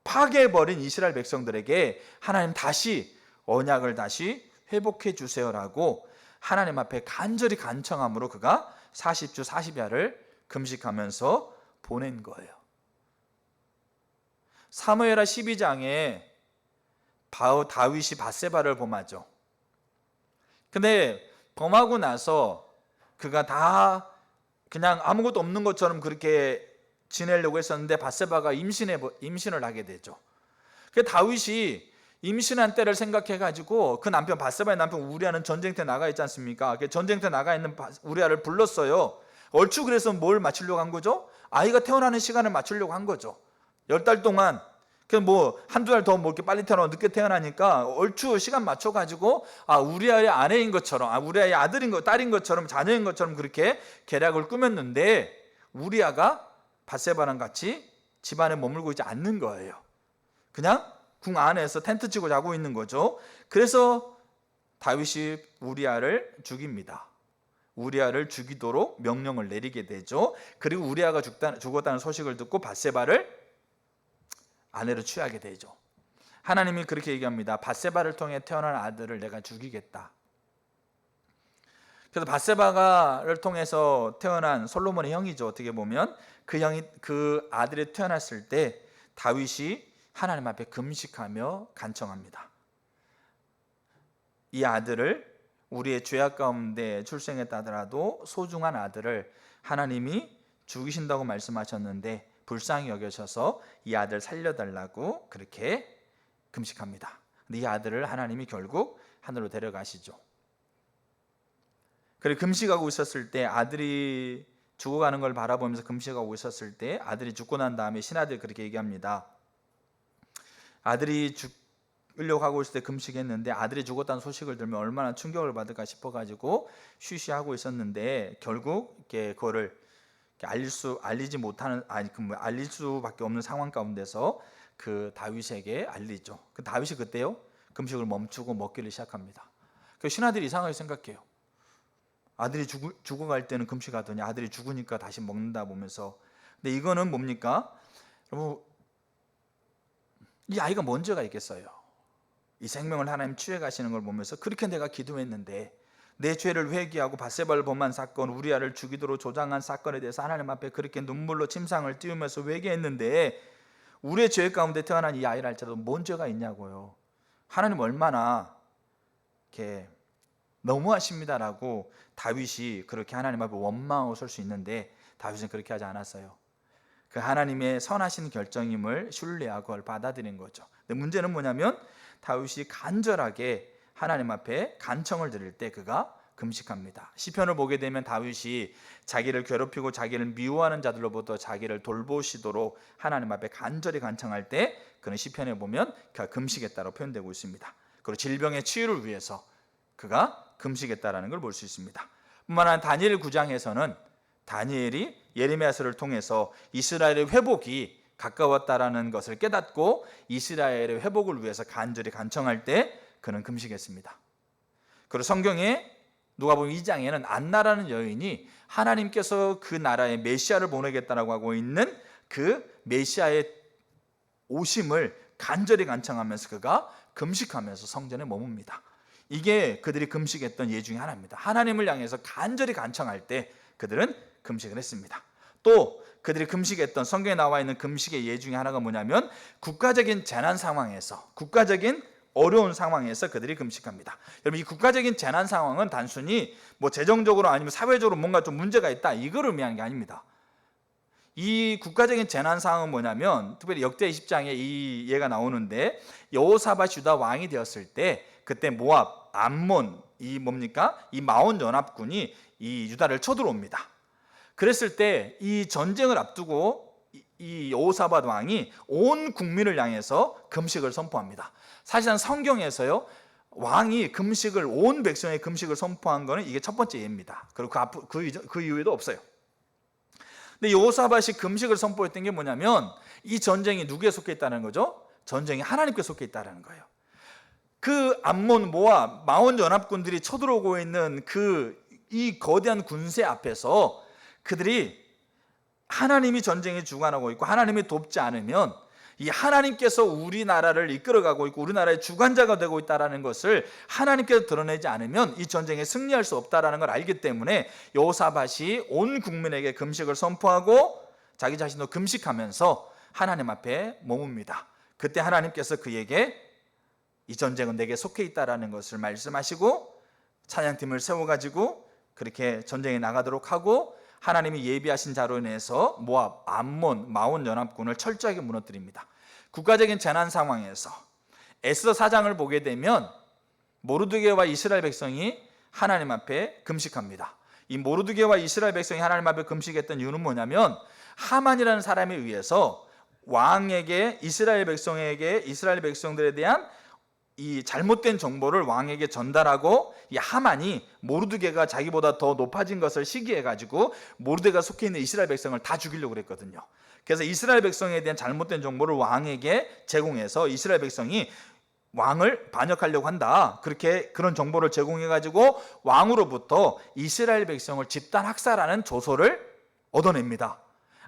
파괴해버린 이스라엘 백성들에게 하나님 다시 언약을 다시 회복해 주세요라고 하나님 앞에 간절히 간청함으로 그가 40주 40야를 금식하면서 보낸 거예요. 사무엘하 12장에 다윗이 밧세바를 범하죠. 근데 범하고 나서 그가 다 그냥 아무것도 없는 것처럼 그렇게 지내려고 했었는데 바세바가 임신을 하게 되죠. 그 다윗이 임신한 때를 생각해가지고 그 남편 바세바의 남편 우리아는 전쟁터에 나가 있지 않습니까? 그 전쟁터에 나가 있는 우리아를 불렀어요. 얼추 그래서 뭘 맞추려고 한 거죠? 아이가 태어나는 시간을 맞추려고 한 거죠. 10달 동안 그냥 뭐 한두 달 더 뭐 이렇게 빨리 태어나고 늦게 태어나니까 얼추 시간 맞춰가지고 우리아의 아내인 것처럼 우리아의 아들인 것 딸인 것처럼 자녀인 것처럼 그렇게 계략을 꾸몄는데 우리아가 바세바랑 같이 집안에 머물고 있지 않는 거예요. 그냥 궁 안에서 텐트 치고 자고 있는 거죠. 그래서 다윗이 우리아를 죽입니다. 우리아를 죽이도록 명령을 내리게 되죠. 그리고 우리아가 죽었다는 소식을 듣고 바세바를 아내로 취하게 되죠. 하나님이 그렇게 얘기합니다. 바세바를 통해 태어난 아들을 내가 죽이겠다. 그래서 바세바를 통해서 태어난 솔로몬의 형이죠. 어떻게 보면 그 아들이 태어났을 때 다윗이 하나님 앞에 금식하며 간청합니다. 이 아들을 우리의 죄악 가운데 출생했다 하더라도 소중한 아들을 하나님이 죽이신다고 말씀하셨는데 불쌍히 여겨셔서 이 아들 살려달라고 그렇게 금식합니다. 근데 이 아들을 하나님이 결국 하늘로 데려가시죠. 그리고 금식하고 있었을 때 아들이 죽어가는 걸 바라보면서 금식하고 있었을 때 아들이 죽고 난 다음에 신하들이 그렇게 얘기합니다. 아들이 죽으려고 하고 있을 때 금식했는데 아들이 죽었다는 소식을 들으면 얼마나 충격을 받을까 싶어가지고 쉬쉬하고 있었는데 결국 이렇게 그거를 알리지 못하는 알릴 수밖에 없는 상황 가운데서 그 다윗에게 알리죠. 그 다윗이 그때요 금식을 멈추고 먹기를 시작합니다. 그 신하들이 이상하게 생각해요. 아들이 죽어갈 때는 금식하더니 아들이 죽으니까 다시 먹는다 보면서. 근데 이거는 뭡니까? 여러분, 이 아이가 뭔 죄가 있겠어요? 이 생명을 하나님 취해 가시는 걸 보면서 그렇게 내가 기도했는데 내 죄를 회개하고 바세바를 범한 사건, 우리아를 죽이도록 조장한 사건에 대해서 하나님 앞에 그렇게 눈물로 침상을 띄우면서 회개했는데 우리의 죄 가운데 태어난 이 아이를 할지라도 뭔 죄가 있냐고요. 하나님 얼마나 이렇게 너무하십니다라고 다윗이 그렇게 하나님 앞에 원망하고 설 수 있는데 다윗은 그렇게 하지 않았어요. 그 하나님의 선하신 결정임을 신뢰하고 그걸 받아들인 거죠. 근데 문제는 뭐냐면 다윗이 간절하게 하나님 앞에 간청을 드릴 때 그가 금식합니다. 시편을 보게 되면 다윗이 자기를 괴롭히고 자기를 미워하는 자들로부터 자기를 돌보시도록 하나님 앞에 간절히 간청할 때 그는 시편에 보면 그가 금식했다고 표현되고 있습니다. 그리고 질병의 치유를 위해서 그가 금식했다라는 걸 볼 수 있습니다. 뿐만 아니라 다니엘 9장에서는 다니엘이 예레미야서를 통해서 이스라엘의 회복이 가까웠다라는 것을 깨닫고 이스라엘의 회복을 위해서 간절히 간청할 때 그는 금식했습니다. 그리고 성경에 누가복음 2장에는 안나라는 여인이 하나님께서 그 나라에 메시아를 보내겠다라고 하고 있는 그 메시아의 오심을 간절히 간청하면서 그가 금식하면서 성전에 머뭅니다. 이게 그들이 금식했던 예 중에 하나입니다. 하나님을 향해서 간절히 간청할 때 그들은 금식을 했습니다. 또 그들이 금식했던 성경에 나와 있는 금식의 예 중에 하나가 뭐냐면 국가적인 재난 상황에서 국가적인 어려운 상황에서 그들이 금식합니다. 여러분 이 국가적인 재난 상황은 단순히 뭐 재정적으로 아니면 사회적으로 뭔가 좀 문제가 있다 이거를 의미하는 게 아닙니다. 이 국가적인 재난 상황은 뭐냐면 특별히 역대 20장에 이 예가 나오는데 여호사밧 유다 왕이 되었을 때 그때 모압, 암몬 이 마온 연합군이 이 유다를 쳐들어옵니다. 그랬을 때 이 전쟁을 앞두고 이 여호사밧 왕이 온 국민을 향해서 금식을 선포합니다. 사실상 성경에서요 왕이 금식을 온 백성의 금식을 선포한 거는 이게 첫 번째 예입니다. 그리고 그 이후에도 없어요. 근데 여호사밧이 금식을 선포했던 게 뭐냐면 이 전쟁이 누구에 속해 있다는 거죠? 전쟁이 하나님께 속해 있다는 거예요. 그 암몬, 모압, 마온 연합군들이 쳐들어오고 있는 이 거대한 군세 앞에서 그들이 하나님이 전쟁에 주관하고 있고 하나님이 돕지 않으면 이 하나님께서 우리나라를 이끌어가고 있고 우리나라의 주관자가 되고 있다는 것을 하나님께서 드러내지 않으면 이 전쟁에 승리할 수 없다는 걸 알기 때문에 여호사밧이 온 국민에게 금식을 선포하고 자기 자신도 금식하면서 하나님 앞에 머뭅니다. 그때 하나님께서 그에게 이 전쟁은 내게 속해 있다는 것을 말씀하시고 찬양팀을 세워가지고 그렇게 전쟁에 나가도록 하고, 하나님이 예비하신 자로 인해서 모압, 암몬, 마온 연합군을 철저하게 무너뜨립니다. 국가적인 재난 상황에서 에스더 4장을 보게 되면 모르드게와 이스라엘 백성이 하나님 앞에 금식합니다. 이 모르드게와 이스라엘 백성이 하나님 앞에 금식했던 이유는 뭐냐면, 하만이라는 사람에 의해서 왕에게 이스라엘 백성들에 대한 이 잘못된 정보를 왕에게 전달하고, 이 하만이 모르드게가 자기보다 더 높아진 것을 시기해 가지고 모르드게가 속해 있는 이스라엘 백성을 다 죽이려고 그랬거든요. 그래서 이스라엘 백성에 대한 잘못된 정보를 왕에게 제공해서 이스라엘 백성이 왕을 반역하려고 한다, 그런 정보를 제공해 가지고 왕으로부터 이스라엘 백성을 집단 학살하는 조서를 얻어냅니다.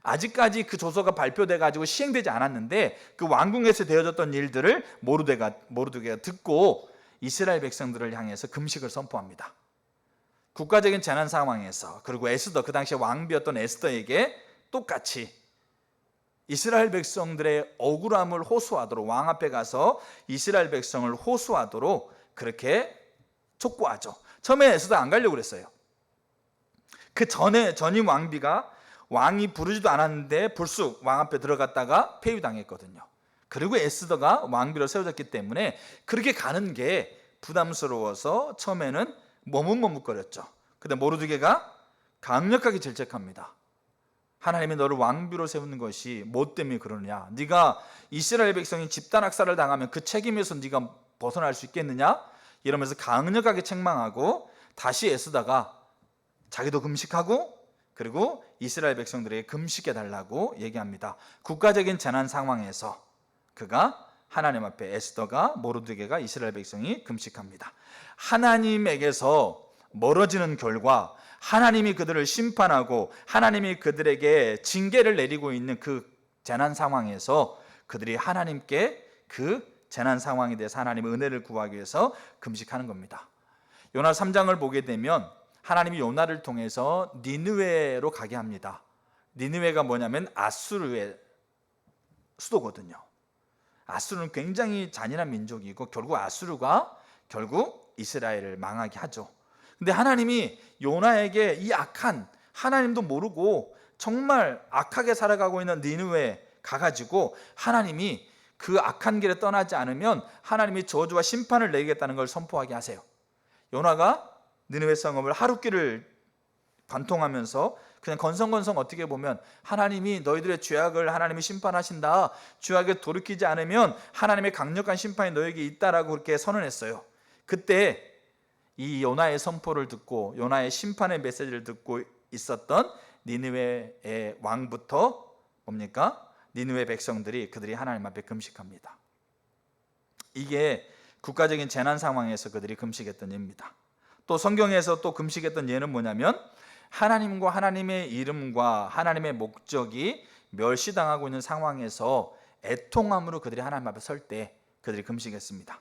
아직까지 그 조서가 발표돼 가지고 시행되지 않았는데, 그 왕궁에서 되어졌던 일들을 모르드게가 듣고 이스라엘 백성들을 향해서 금식을 선포합니다. 국가적인 재난 상황에서, 그리고 에스더, 그 당시에 왕비였던 에스더에게 똑같이 이스라엘 백성들의 억울함을 호소하도록, 왕 앞에 가서 이스라엘 백성을 호소하도록 그렇게 촉구하죠. 처음에 에스더 안 가려고 그랬어요. 그 전임 왕비가 왕이 부르지도 않았는데 불쑥 왕 앞에 들어갔다가 폐위당했거든요. 그리고 에스더가 왕비로 세워졌기 때문에 그렇게 가는 게 부담스러워서 처음에는 머뭇머뭇거렸죠. 근데 모르드게가 강력하게 질책합니다. 하나님이 너를 왕비로 세우는 것이 뭐 때문에 그러느냐? 네가 이스라엘 백성이 집단 학살을 당하면 그 책임에서 네가 벗어날 수 있겠느냐? 이러면서 강력하게 책망하고, 다시 에스더가 자기도 금식하고, 그리고 이스라엘 백성들에게 금식해 달라고 얘기합니다. 국가적인 재난 상황에서 그가 하나님 앞에, 에스더가, 모르드게가, 이스라엘 백성이 금식합니다. 하나님에게서 멀어지는 결과, 하나님이 그들을 심판하고 하나님이 그들에게 징계를 내리고 있는 그 재난 상황에서 그들이 하나님께 그 재난 상황에 대해서 하나님의 은혜를 구하기 위해서 금식하는 겁니다. 요나 3장을 보게 되면 하나님이 요나를 통해서 니느웨로 가게 합니다. 니느웨가 뭐냐면 아수르의 수도거든요. 아수르는 굉장히 잔인한 민족이고, 결국 아수르가 이스라엘을 망하게 하죠. 근데 하나님이 요나에게 이 악한, 하나님도 모르고 정말 악하게 살아가고 있는 니느웨 가가지고, 하나님이 그 악한 길에 떠나지 않으면 하나님이 저주와 심판을 내리겠다는 걸 선포하게 하세요. 요나가 니느웨 성읍을 하룻길을 관통하면서 그냥 건성건성, 어떻게 보면 하나님이 너희들의 죄악을 하나님이 심판하신다, 죄악에 돌이키지 않으면 하나님의 강력한 심판이 너에게 있다라고 그렇게 선언했어요. 그때 이 요나의 선포를 듣고, 요나의 심판의 메시지를 듣고 있었던 니느웨의 왕부터 뭡니까? 니느웨 백성들이, 그들이 하나님 앞에 금식합니다. 이게 국가적인 재난 상황에서 그들이 금식했던 예입니다. 또 성경에서 또 금식했던 예는 뭐냐면, 하나님과 하나님의 이름과 하나님의 목적이 멸시당하고 있는 상황에서 애통함으로 그들이 하나님 앞에 설 때 그들이 금식했습니다.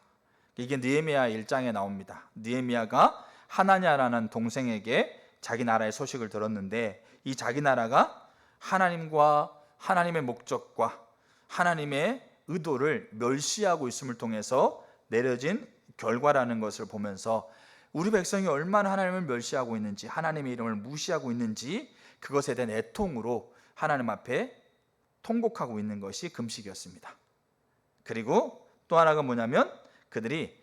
이게 느헤미야 1장에 나옵니다. 느헤미야가 하나냐라는 동생에게 자기 나라의 소식을 들었는데, 이 자기 나라가 하나님과 하나님의 목적과 하나님의 의도를 멸시하고 있음을 통해서 내려진 결과라는 것을 보면서, 우리 백성이 얼마나 하나님을 멸시하고 있는지, 하나님의 이름을 무시하고 있는지, 그것에 대한 애통으로 하나님 앞에 통곡하고 있는 것이 금식이었습니다. 그리고 또 하나가 뭐냐면, 그들이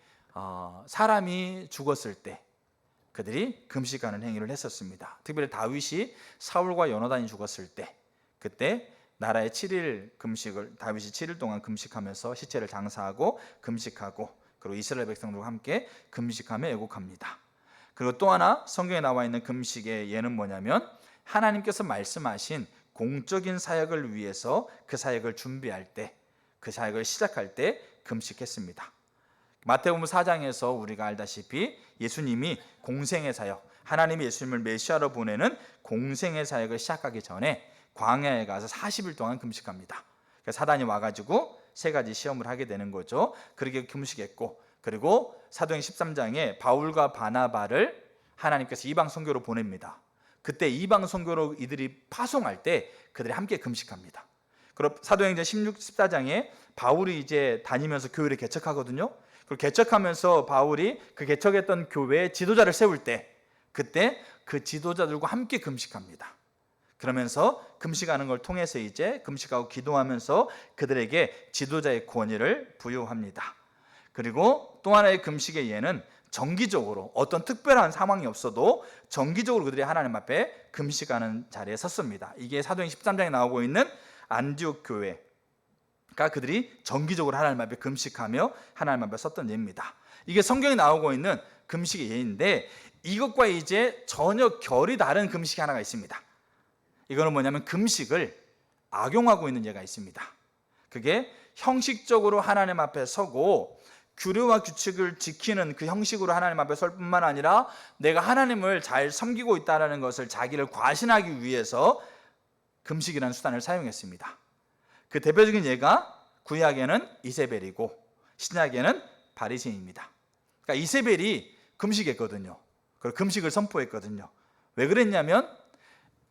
사람이 죽었을 때 그들이 금식하는 행위를 했었습니다. 특별히 다윗이 사울과 요나단이 죽었을 때, 그때 나라의 7일 금식을, 다윗이 7일 동안 금식하면서 시체를 장사하고 금식하고, 그리고 이스라엘 백성들과 함께 금식하며 애곡합니다. 그리고 또 하나 성경에 나와 있는 금식의 예는 뭐냐면, 하나님께서 말씀하신 공적인 사역을 위해서 그 사역을 준비할 때, 그 사역을 시작할 때 금식했습니다. 마태복음 4장에서 우리가 알다시피 예수님이 공생의 사역, 하나님이 예수님을 메시아로 보내는 공생의 사역을 시작하기 전에 광야에 가서 40일 동안 금식합니다. 사단이 와가지고 세 가지 시험을 하게 되는 거죠. 그렇게 금식했고, 그리고 사도행 13장에 바울과 바나바를 하나님께서 이방 선교로 보냅니다. 그때 이방 선교로 이들이 파송할 때 그들이 함께 금식합니다. 그리고 사도행전 16, 14장에 바울이 이제 다니면서 교회를 개척하거든요. 그리고 개척하면서 바울이 그 개척했던 교회의 지도자를 세울 때 그때 그 지도자들과 함께 금식합니다. 그러면서 금식하는 걸 통해서 이제 금식하고 기도하면서 그들에게 지도자의 권위를 부여합니다. 그리고 또 하나의 금식의 예는 정기적으로 어떤 특별한 상황이 없어도 정기적으로 그들이 하나님 앞에 금식하는 자리에 섰습니다. 이게 사도행전 13장에 나오고 있는 안디옥 교회가 그들이 정기적으로 하나님 앞에 금식하며 하나님 앞에 섰던 예입니다. 이게 성경에 나오고 있는 금식의 예인데 이것과 이제 전혀 결이 다른 금식이 하나가 있습니다. 이거는 뭐냐면 금식을 악용하고 있는 예가 있습니다. 그게 형식적으로 하나님 앞에 서고 규례와 규칙을 지키는 그 형식으로 하나님 앞에 설 뿐만 아니라 내가 하나님을 잘 섬기고 있다는 것을 자기를 과신하기 위해서 금식이라는 수단을 사용했습니다. 그 대표적인 예가 구약에는 이세벨이고 신약에는 바리새인입니다. 그러니까 이세벨이 금식했거든요. 그리고 금식을 선포했거든요. 왜 그랬냐면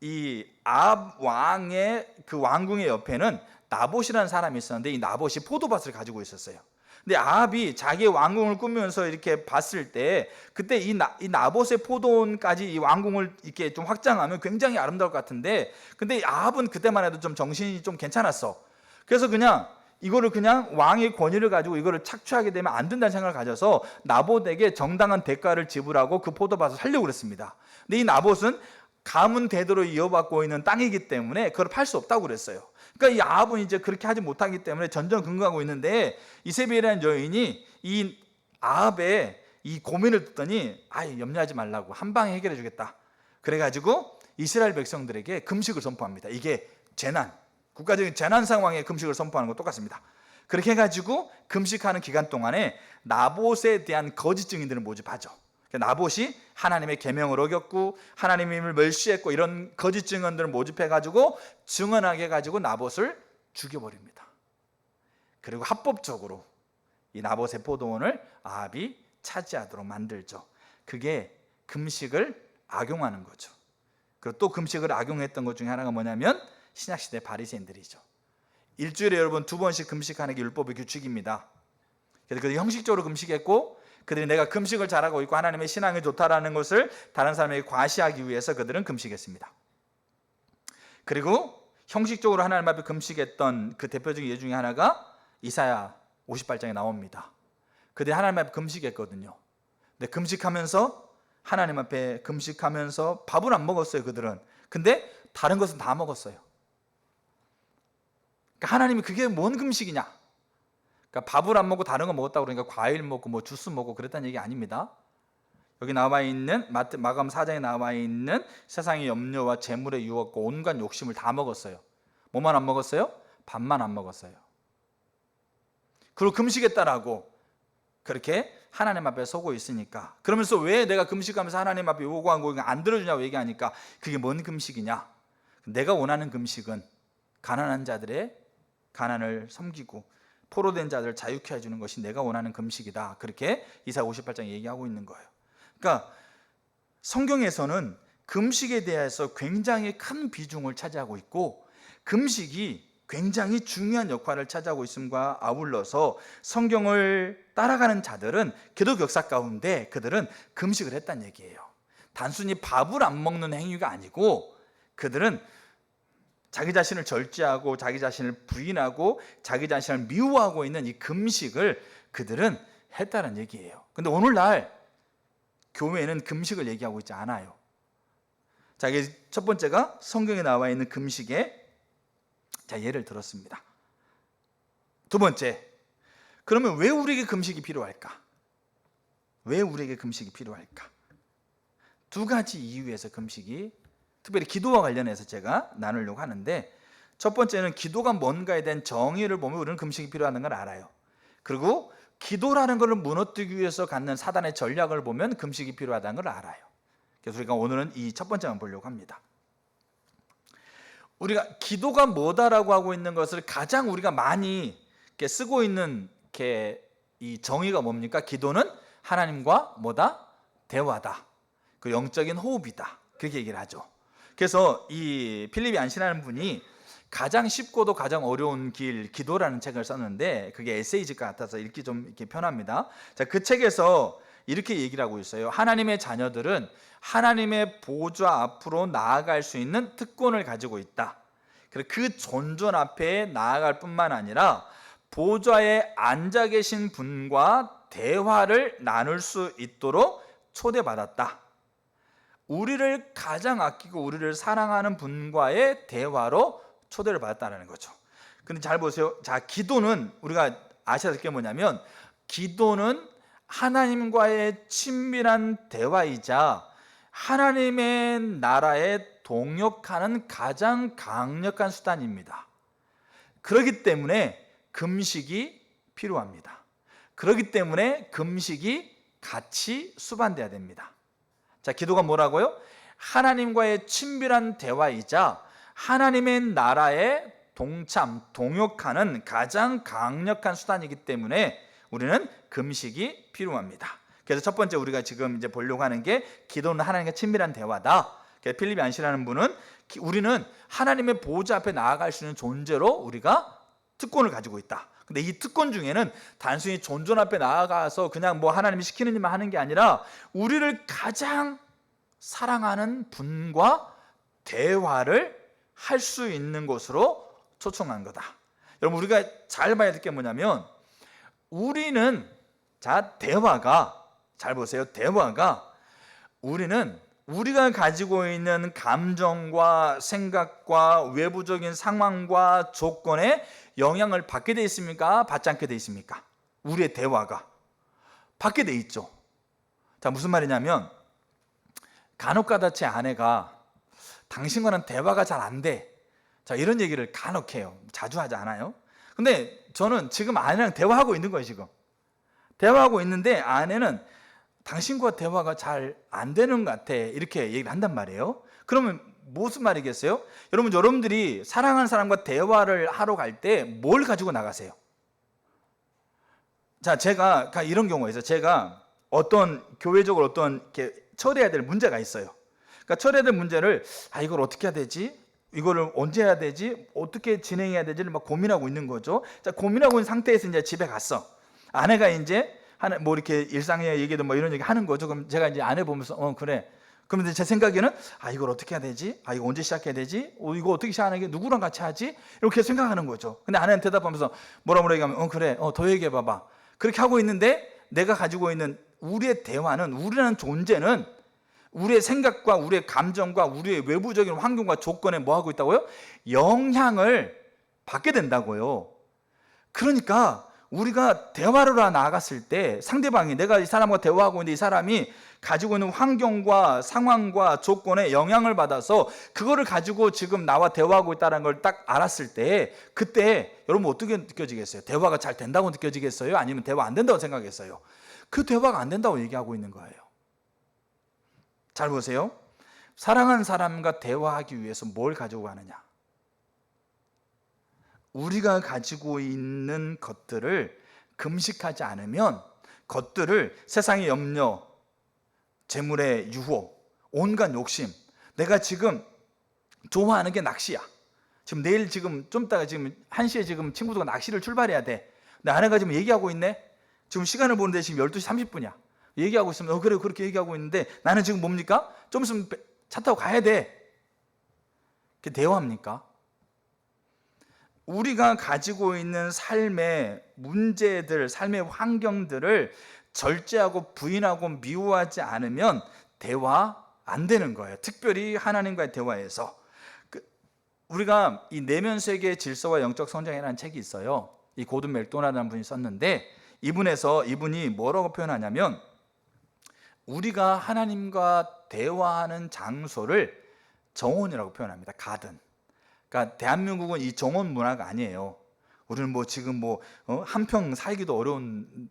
이 아합 왕의 그 왕궁의 옆에는 나봇이라는 사람이 있었는데 이 나봇이 포도밭을 가지고 있었어요. 근데 아합이 자기의 왕궁을 꾸면서 이렇게 봤을 때 그때 이 나봇의 포도원까지 이 왕궁을 이렇게 좀 확장하면 굉장히 아름다울 것 같은데 근데 이 아합은 그때만 해도 좀 정신이 좀 괜찮았어. 그래서 그냥 이거를 그냥 왕의 권위를 가지고 이거를 착취하게 되면 안 된다는 생각을 가져서 나봇에게 정당한 대가를 지불하고 그 포도밭을 살려고 그랬습니다. 근데 이 나봇은 가문 대대로 이어받고 있는 땅이기 때문에 그걸 팔 수 없다고 그랬어요. 그러니까 이 아합은 이제 그렇게 하지 못하기 때문에 전전긍긍하고 있는데 이세벨이라는 여인이 이 아합의 이 고민을 듣더니 아예 염려하지 말라고 한 방에 해결해 주겠다. 그래가지고 이스라엘 백성들에게 금식을 선포합니다. 이게 재난, 국가적인 재난 상황에 금식을 선포하는 것 똑같습니다. 그렇게 해가지고 금식하는 기간 동안에 나봇에 대한 거짓 증인들을 모집하죠. 나봇이 하나님의 계명을 어겼고 하나님을 멸시했고 이런 거짓 증언들을 모집해가지고 증언하게 해가지고 나봇을 죽여버립니다. 그리고 합법적으로 이 나봇의 포도원을 아합이 차지하도록 만들죠. 그게 금식을 악용하는 거죠. 그리고 또 금식을 악용했던 것 중에 하나가 뭐냐면 신약시대 바리새인들이죠. 일주일에 여러분 2번씩 금식하는 게 율법의 규칙입니다. 그래서 그들이 형식적으로 금식했고 그들이 내가 금식을 잘하고 있고 하나님의 신앙이 좋다라는 것을 다른 사람에게 과시하기 위해서 그들은 금식했습니다. 그리고 형식적으로 하나님 앞에 금식했던 그 대표적인 예 중에 하나가 이사야 58장에 나옵니다. 그들이 하나님 앞에 금식했거든요. 근데 금식하면서 하나님 앞에 금식하면서 밥을 안 먹었어요. 그들은. 근데 다른 것은 다 먹었어요. 그러니까 하나님이 그게 뭔 금식이냐? 그러니까 밥을 안 먹고 다른 거 먹었다고 그러니까 과일 먹고 뭐 주스 먹고 그랬다는 얘기 아닙니다. 여기 나와 있는 마가음 4장에 나와 있는 세상의 염려와 재물의 유혹과 온갖 욕심을 다 먹었어요. 뭐만 안 먹었어요? 밥만 안 먹었어요. 그리고 금식했다라고 그렇게 하나님 앞에 서고 있으니까 그러면서 왜 내가 금식하면서 하나님 앞에 요구한 거 안 들어주냐고 얘기하니까 그게 뭔 금식이냐? 내가 원하는 금식은 가난한 자들의 가난을 섬기고 포로된 자들을 자유케 해주는 것이 내가 원하는 금식이다. 그렇게 이사야 58장에 얘기하고 있는 거예요. 그러니까 성경에서는 금식에 대해서 굉장히 큰 비중을 차지하고 있고 금식이 굉장히 중요한 역할을 차지하고 있음과 아울러서 성경을 따라가는 자들은 기독교 역사 가운데 그들은 금식을 했다는 얘기예요. 단순히 밥을 안 먹는 행위가 아니고 그들은 자기 자신을 절제하고 자기 자신을 부인하고 자기 자신을 미워하고 있는 이 금식을 그들은 했다는 얘기예요. 근데 오늘날 교회는 금식을 얘기하고 있지 않아요. 자, 이게 첫 번째가 성경에 나와 있는 금식의 예를 들었습니다. 두 번째, 그러면 왜 우리에게 금식이 필요할까? 왜 우리에게 금식이 필요할까? 두 가지 이유에서 금식이 특별히 기도와 관련해서 제가 나누려고 하는데 첫 번째는 기도가 뭔가에 대한 정의를 보면 우리는 금식이 필요하는 걸 알아요. 그리고 기도라는 것을 무너뜨리기 위해서 갖는 사단의 전략을 보면 금식이 필요하다는 걸 알아요. 그래서 우리가 오늘은 이 첫 번째만 보려고 합니다. 우리가 기도가 뭐다라고 하고 있는 것을 가장 우리가 많이 이렇게 쓰고 있는 이 정의가 뭡니까? 기도는 하나님과 뭐다? 대화다. 그 영적인 호흡이다. 그렇게 얘기를 하죠. 그래서 이 필립이 안시라는 분이 가장 쉽고도 가장 어려운 길, 기도라는 책을 썼는데 그게 에세이집 같아서 읽기 좀 이렇게 편합니다. 자, 그 책에서 이렇게 얘기를 하고 있어요. 하나님의 자녀들은 하나님의 보좌 앞으로 나아갈 수 있는 특권을 가지고 있다. 그 존전 앞에 나아갈 뿐만 아니라 보좌에 앉아 계신 분과 대화를 나눌 수 있도록 초대받았다. 우리를 가장 아끼고 우리를 사랑하는 분과의 대화로 초대를 받았다는 거죠. 근데 잘 보세요. 자, 기도는 우리가 아셔야 될 게 뭐냐면 기도는 하나님과의 친밀한 대화이자 하나님의 나라에 동역하는 가장 강력한 수단입니다. 그렇기 때문에 금식이 필요합니다. 그렇기 때문에 금식이 같이 수반돼야 됩니다. 자, 기도가 뭐라고요? 하나님과의 친밀한 대화이자 하나님의 나라에 동역하는 가장 강력한 수단이기 때문에 우리는 금식이 필요합니다. 그래서 첫 번째 우리가 지금 이제 보려고 하는 게 기도는 하나님과 친밀한 대화다. 필립 얀시라는 분은 우리는 하나님의 보좌 앞에 나아갈 수 있는 존재로 우리가 특권을 가지고 있다. 근데 이 특권 중에는 단순히 존전 앞에 나아가서 그냥 뭐 하나님이 시키는 일만 하는 게 아니라 우리를 가장 사랑하는 분과 대화를 할 수 있는 곳으로 초청한 거다. 여러분, 우리가 잘 봐야 될 게 뭐냐면 우리는, 자, 대화가, 잘 보세요. 대화가 우리는 우리가 가지고 있는 감정과 생각과 외부적인 상황과 조건에 영향을 받게 돼 있습니까? 받지 않게 돼 있습니까? 우리의 대화가 받게 돼 있죠. 자, 무슨 말이냐면 간혹가다 제 아내가 당신과는 대화가 잘 안 돼. 자, 이런 얘기를 간혹 해요. 자주 하지 않아요. 근데 저는 지금 아내랑 대화하고 있는 거예요. 지금 대화하고 있는데 아내는 당신과 대화가 잘 안 되는 것 같아, 이렇게 얘기를 한단 말이에요. 그러면 무슨 말이겠어요? 여러분들이 사랑하는 사람과 대화를 하러 갈 때 뭘 가지고 나가세요? 자, 제가 이런 경우가 있어요. 제가 어떤 교회적으로 어떤 이렇게 처리해야 될 문제가 있어요. 그러니까 처리해야 될 문제를 이걸 어떻게 해야 되지? 이거를 언제 해야 되지? 어떻게 진행해야 되지를 막 고민하고 있는 거죠. 자, 고민하고 있는 상태에서 이제 집에 갔어. 아내가 이제 뭐 이렇게 일상의 얘기도 뭐 이런 얘기 하는 거죠. 그럼 제가 이제 아내 보면서 그래. 그러면 제 생각에는 이걸 어떻게 해야 되지? 이거 언제 시작해야 되지? 이거 어떻게 시작하는 게 누구랑 같이 하지? 이렇게 생각하는 거죠. 근데 아내한테 대답하면서 뭐라 얘기하면 그래. 더 얘기해 봐봐. 그렇게 하고 있는데 내가 가지고 있는 우리의 대화는, 우리라는 존재는 우리의 생각과 우리의 감정과 우리의 외부적인 환경과 조건에 뭐 하고 있다고요? 영향을 받게 된다고요. 그러니까 우리가 대화로 나아갔을 때 상대방이, 내가 이 사람과 대화하고 있는데 이 사람이 가지고 있는 환경과 상황과 조건에 영향을 받아서 그거를 가지고 지금 나와 대화하고 있다는 걸 딱 알았을 때 그때 여러분 어떻게 느껴지겠어요? 대화가 잘 된다고 느껴지겠어요? 아니면 대화 안 된다고 생각했어요? 그 대화가 안 된다고 얘기하고 있는 거예요. 잘 보세요. 사랑하는 사람과 대화하기 위해서 뭘 가지고 가느냐? 우리가 가지고 있는 것들을 금식하지 않으면 것들을 세상의 염려, 재물의 유혹, 온갖 욕심, 내가 지금 좋아하는 게 낚시야. 지금 내일 좀 이따가 지금 1시에 지금 친구들과 낚시를 출발해야 돼. 근데 아내가 지금 얘기하고 있네. 지금 시간을 보는데 지금 12시 30분이야. 얘기하고 있으면 그래, 그렇게 얘기하고 있는데 나는 지금 뭡니까? 좀 있으면 차 타고 가야 돼. 그게 대화입니까? 우리가 가지고 있는 삶의 문제들, 삶의 환경들을 절제하고 부인하고 미워하지 않으면 대화 안 되는 거예요. 특별히 하나님과의 대화에서. 우리가 이 내면 세계의 질서와 영적 성장이라는 책이 있어요. 이 고든 맥도날드라는 분이 썼는데 이분이 뭐라고 표현하냐면 우리가 하나님과 대화하는 장소를 정원이라고 표현합니다. 가든. 그러니까 대한민국은 이 정원 문화가 아니에요. 우리는 뭐 지금 한평 살기도 어려운데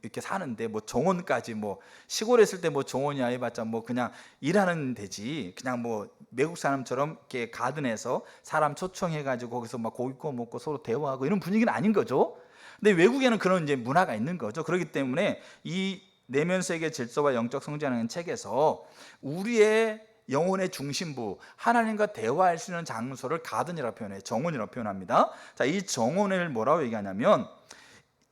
이렇게 사는데 뭐 정원까지 뭐 시골에 있을 때 뭐 정원이야 해봤자 뭐 그냥 일하는 데지, 그냥 뭐 외국 사람처럼 이렇게 가든에서 사람 초청해가지고 거기서 막 고기 구워 먹고 서로 대화하고 이런 분위기는 아닌 거죠. 근데 외국에는 그런 이제 문화가 있는 거죠. 그렇기 때문에 이 내면 세계 질서와 영적 성장하는 책에서 우리의 영혼의 중심부, 하나님과 대화할 수 있는 장소를 가든이라고 표현해요. 정원이라고 표현합니다. 자, 이 정원을 뭐라고 얘기하냐면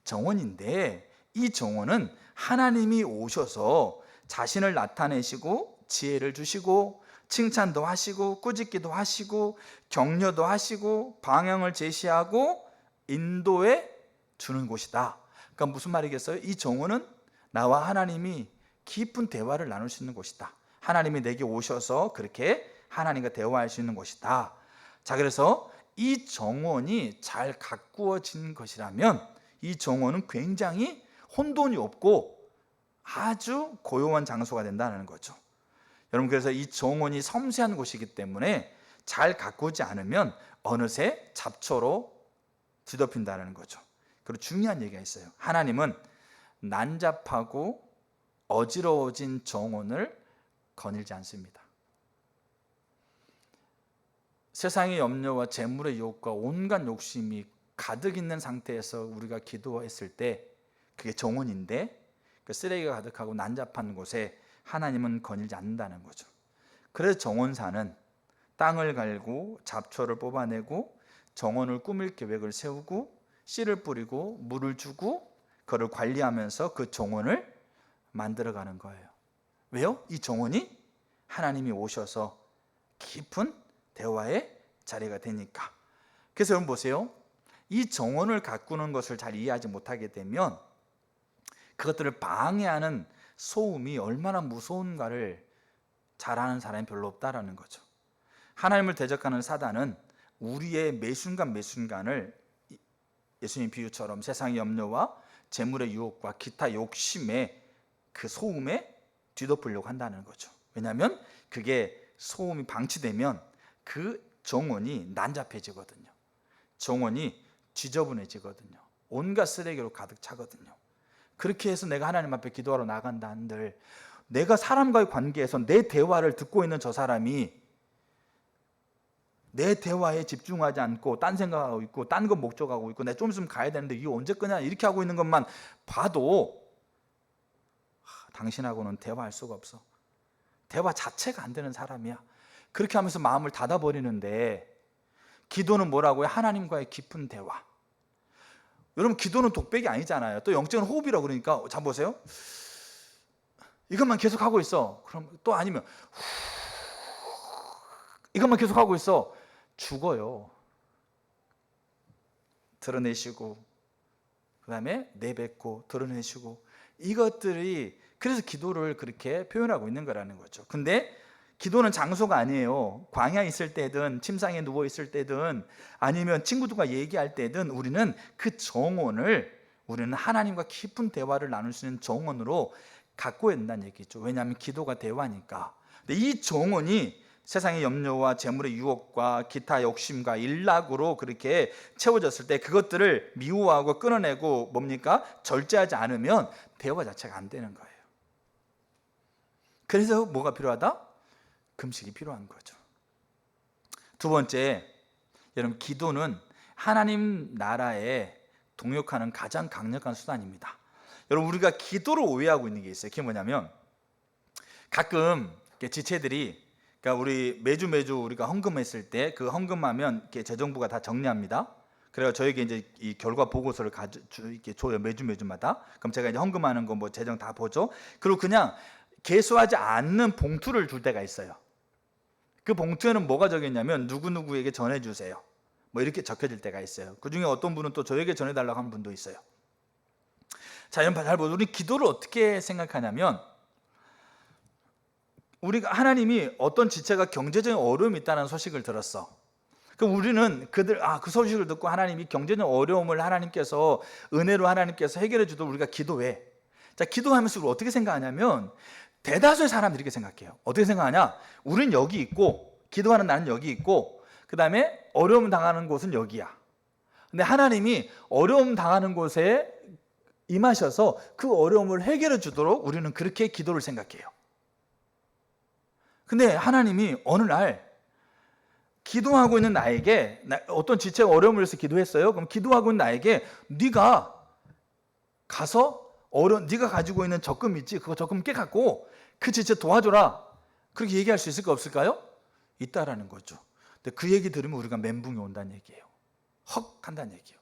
정원인데, 이 정원은 하나님이 오셔서 자신을 나타내시고 지혜를 주시고 칭찬도 하시고 꾸짖기도 하시고 격려도 하시고 방향을 제시하고 인도해 주는 곳이다. 그러니까 무슨 말이겠어요? 이 정원은 나와 하나님이 깊은 대화를 나눌 수 있는 곳이다. 하나님이 내게 오셔서 그렇게 하나님과 대화할 수 있는 곳이다. 자, 그래서 이 정원이 잘 가꾸어진 것이라면 이 정원은 굉장히 혼돈이 없고 아주 고요한 장소가 된다는 거죠. 여러분, 그래서 이 정원이 섬세한 곳이기 때문에 잘 가꾸지 않으면 어느새 잡초로 뒤덮인다는 거죠. 그리고 중요한 얘기가 있어요. 하나님은 난잡하고 어지러워진 정원을 거닐지 않습니다. 세상의 염려와 재물의 유혹과 온갖 욕심이 가득 있는 상태에서 우리가 기도했을 때 그게 정원인데 그 쓰레기가 가득하고 난잡한 곳에 하나님은 거닐지 않는다는 거죠. 그래서 정원사는 땅을 갈고 잡초를 뽑아내고 정원을 꾸밀 계획을 세우고 씨를 뿌리고 물을 주고 그를 관리하면서 그 정원을 만들어가는 거예요. 왜요? 이 정원이 하나님이 오셔서 깊은 대화의 자리가 되니까. 그래서 여러분 보세요. 이 정원을 가꾸는 것을 잘 이해하지 못하게 되면 그것들을 방해하는 소음이 얼마나 무서운가를 잘 아는 사람이 별로 없다라는 거죠. 하나님을 대적하는 사단은 우리의 매 순간 매 순간을 예수님 비유처럼 세상의 염려와 재물의 유혹과 기타 욕심의 그 소음에 뒤덮으려고 한다는 거죠. 왜냐하면 그게 소음이 방치되면 그 정원이 난잡해지거든요. 정원이 지저분해지거든요. 온갖 쓰레기로 가득 차거든요. 그렇게 해서 내가 하나님 앞에 기도하러 나간다 한들 내가 사람과의 관계에서 내 대화를 듣고 있는 저 사람이 내 대화에 집중하지 않고 딴 생각하고 있고 딴 거 목적하고 있고 내가 좀 있으면 가야 되는데 이거 언제 끄냐 이렇게 하고 있는 것만 봐도 당신하고는 대화할 수가 없어. 대화 자체가 안 되는 사람이야. 그렇게 하면서 마음을 닫아버리는데 기도는 뭐라고요? 하나님과의 깊은 대화. 여러분 기도는 독백이 아니잖아요. 또 영적인 호흡이라고 그러니까 자 보세요. 이것만 계속 하고 있어. 그럼 또 아니면 이것만 계속 하고 있어. 죽어요. 드러내시고 그 다음에 내뱉고 드러내시고 이것들이 그래서 기도를 그렇게 표현하고 있는 거라는 거죠. 근데 기도는 장소가 아니에요. 광야에 있을 때든 침상에 누워 있을 때든 아니면 친구들과 얘기할 때든 우리는 그 정원을 우리는 하나님과 깊은 대화를 나눌 수 있는 정원으로 갖고 있다는 얘기죠. 왜냐하면 기도가 대화니까. 근데 이 정원이 세상의 염려와 재물의 유혹과 기타 욕심과 일락으로 그렇게 채워졌을 때 그것들을 미워하고 끊어내고 뭡니까? 절제하지 않으면 대화 자체가 안 되는 거예요. 그래서 뭐가 필요하다? 금식이 필요한 거죠. 두 번째, 여러분 기도는 하나님 나라에 동역하는 가장 강력한 수단입니다. 여러분 우리가 기도를 오해하고 있는 게 있어요. 그게 뭐냐면 가끔 지체들이 그러니까 우리 매주 우리가 헌금했을 때 그 헌금하면 재정부가 다 정리합니다. 그래서 저에게 이제 이 결과 보고서를 이렇게 줘요. 매주마다. 그럼 제가 이제 헌금하는 거 뭐 재정 다 보죠. 그리고 그냥 개수하지 않는 봉투를 줄 때가 있어요. 그 봉투에는 뭐가 적혀있냐면 누구누구에게 전해주세요. 뭐 이렇게 적혀질 때가 있어요. 그 중에 어떤 분은 또 저에게 전해달라고 하는 분도 있어요. 자, 여러분 잘 보세요. 우리 기도를 어떻게 생각하냐면 우리가 하나님이 어떤 지체가 경제적인 어려움이 있다는 소식을 들었어. 그럼 우리는 그 소식을 듣고 하나님이 경제적 어려움을 하나님께서 은혜로 하나님께서 해결해 주도록 우리가 기도해. 자, 기도하면서 우리 어떻게 생각하냐면 대다수의 사람들이 이렇게 생각해요. 어떻게 생각하냐? 우리는 여기 있고 기도하는 나는 여기 있고 그 다음에 어려움 당하는 곳은 여기야. 근데 하나님이 어려움 당하는 곳에 임하셔서 그 어려움을 해결해 주도록 우리는 그렇게 기도를 생각해요. 근데 하나님이 어느 날 기도하고 있는 나에게 어떤 지체가 어려움을 위해서 기도했어요. 그럼 기도하고 있는 나에게 네가 가서 네가 가지고 있는 적금 있지? 그거 적금 깨갖고 그 지체 도와줘라. 그렇게 얘기할 수 있을까 없을까요? 있다라는 거죠. 근데 그 얘기 들으면 우리가 멘붕이 온다는 얘기예요. 헉 한다는 얘기예요.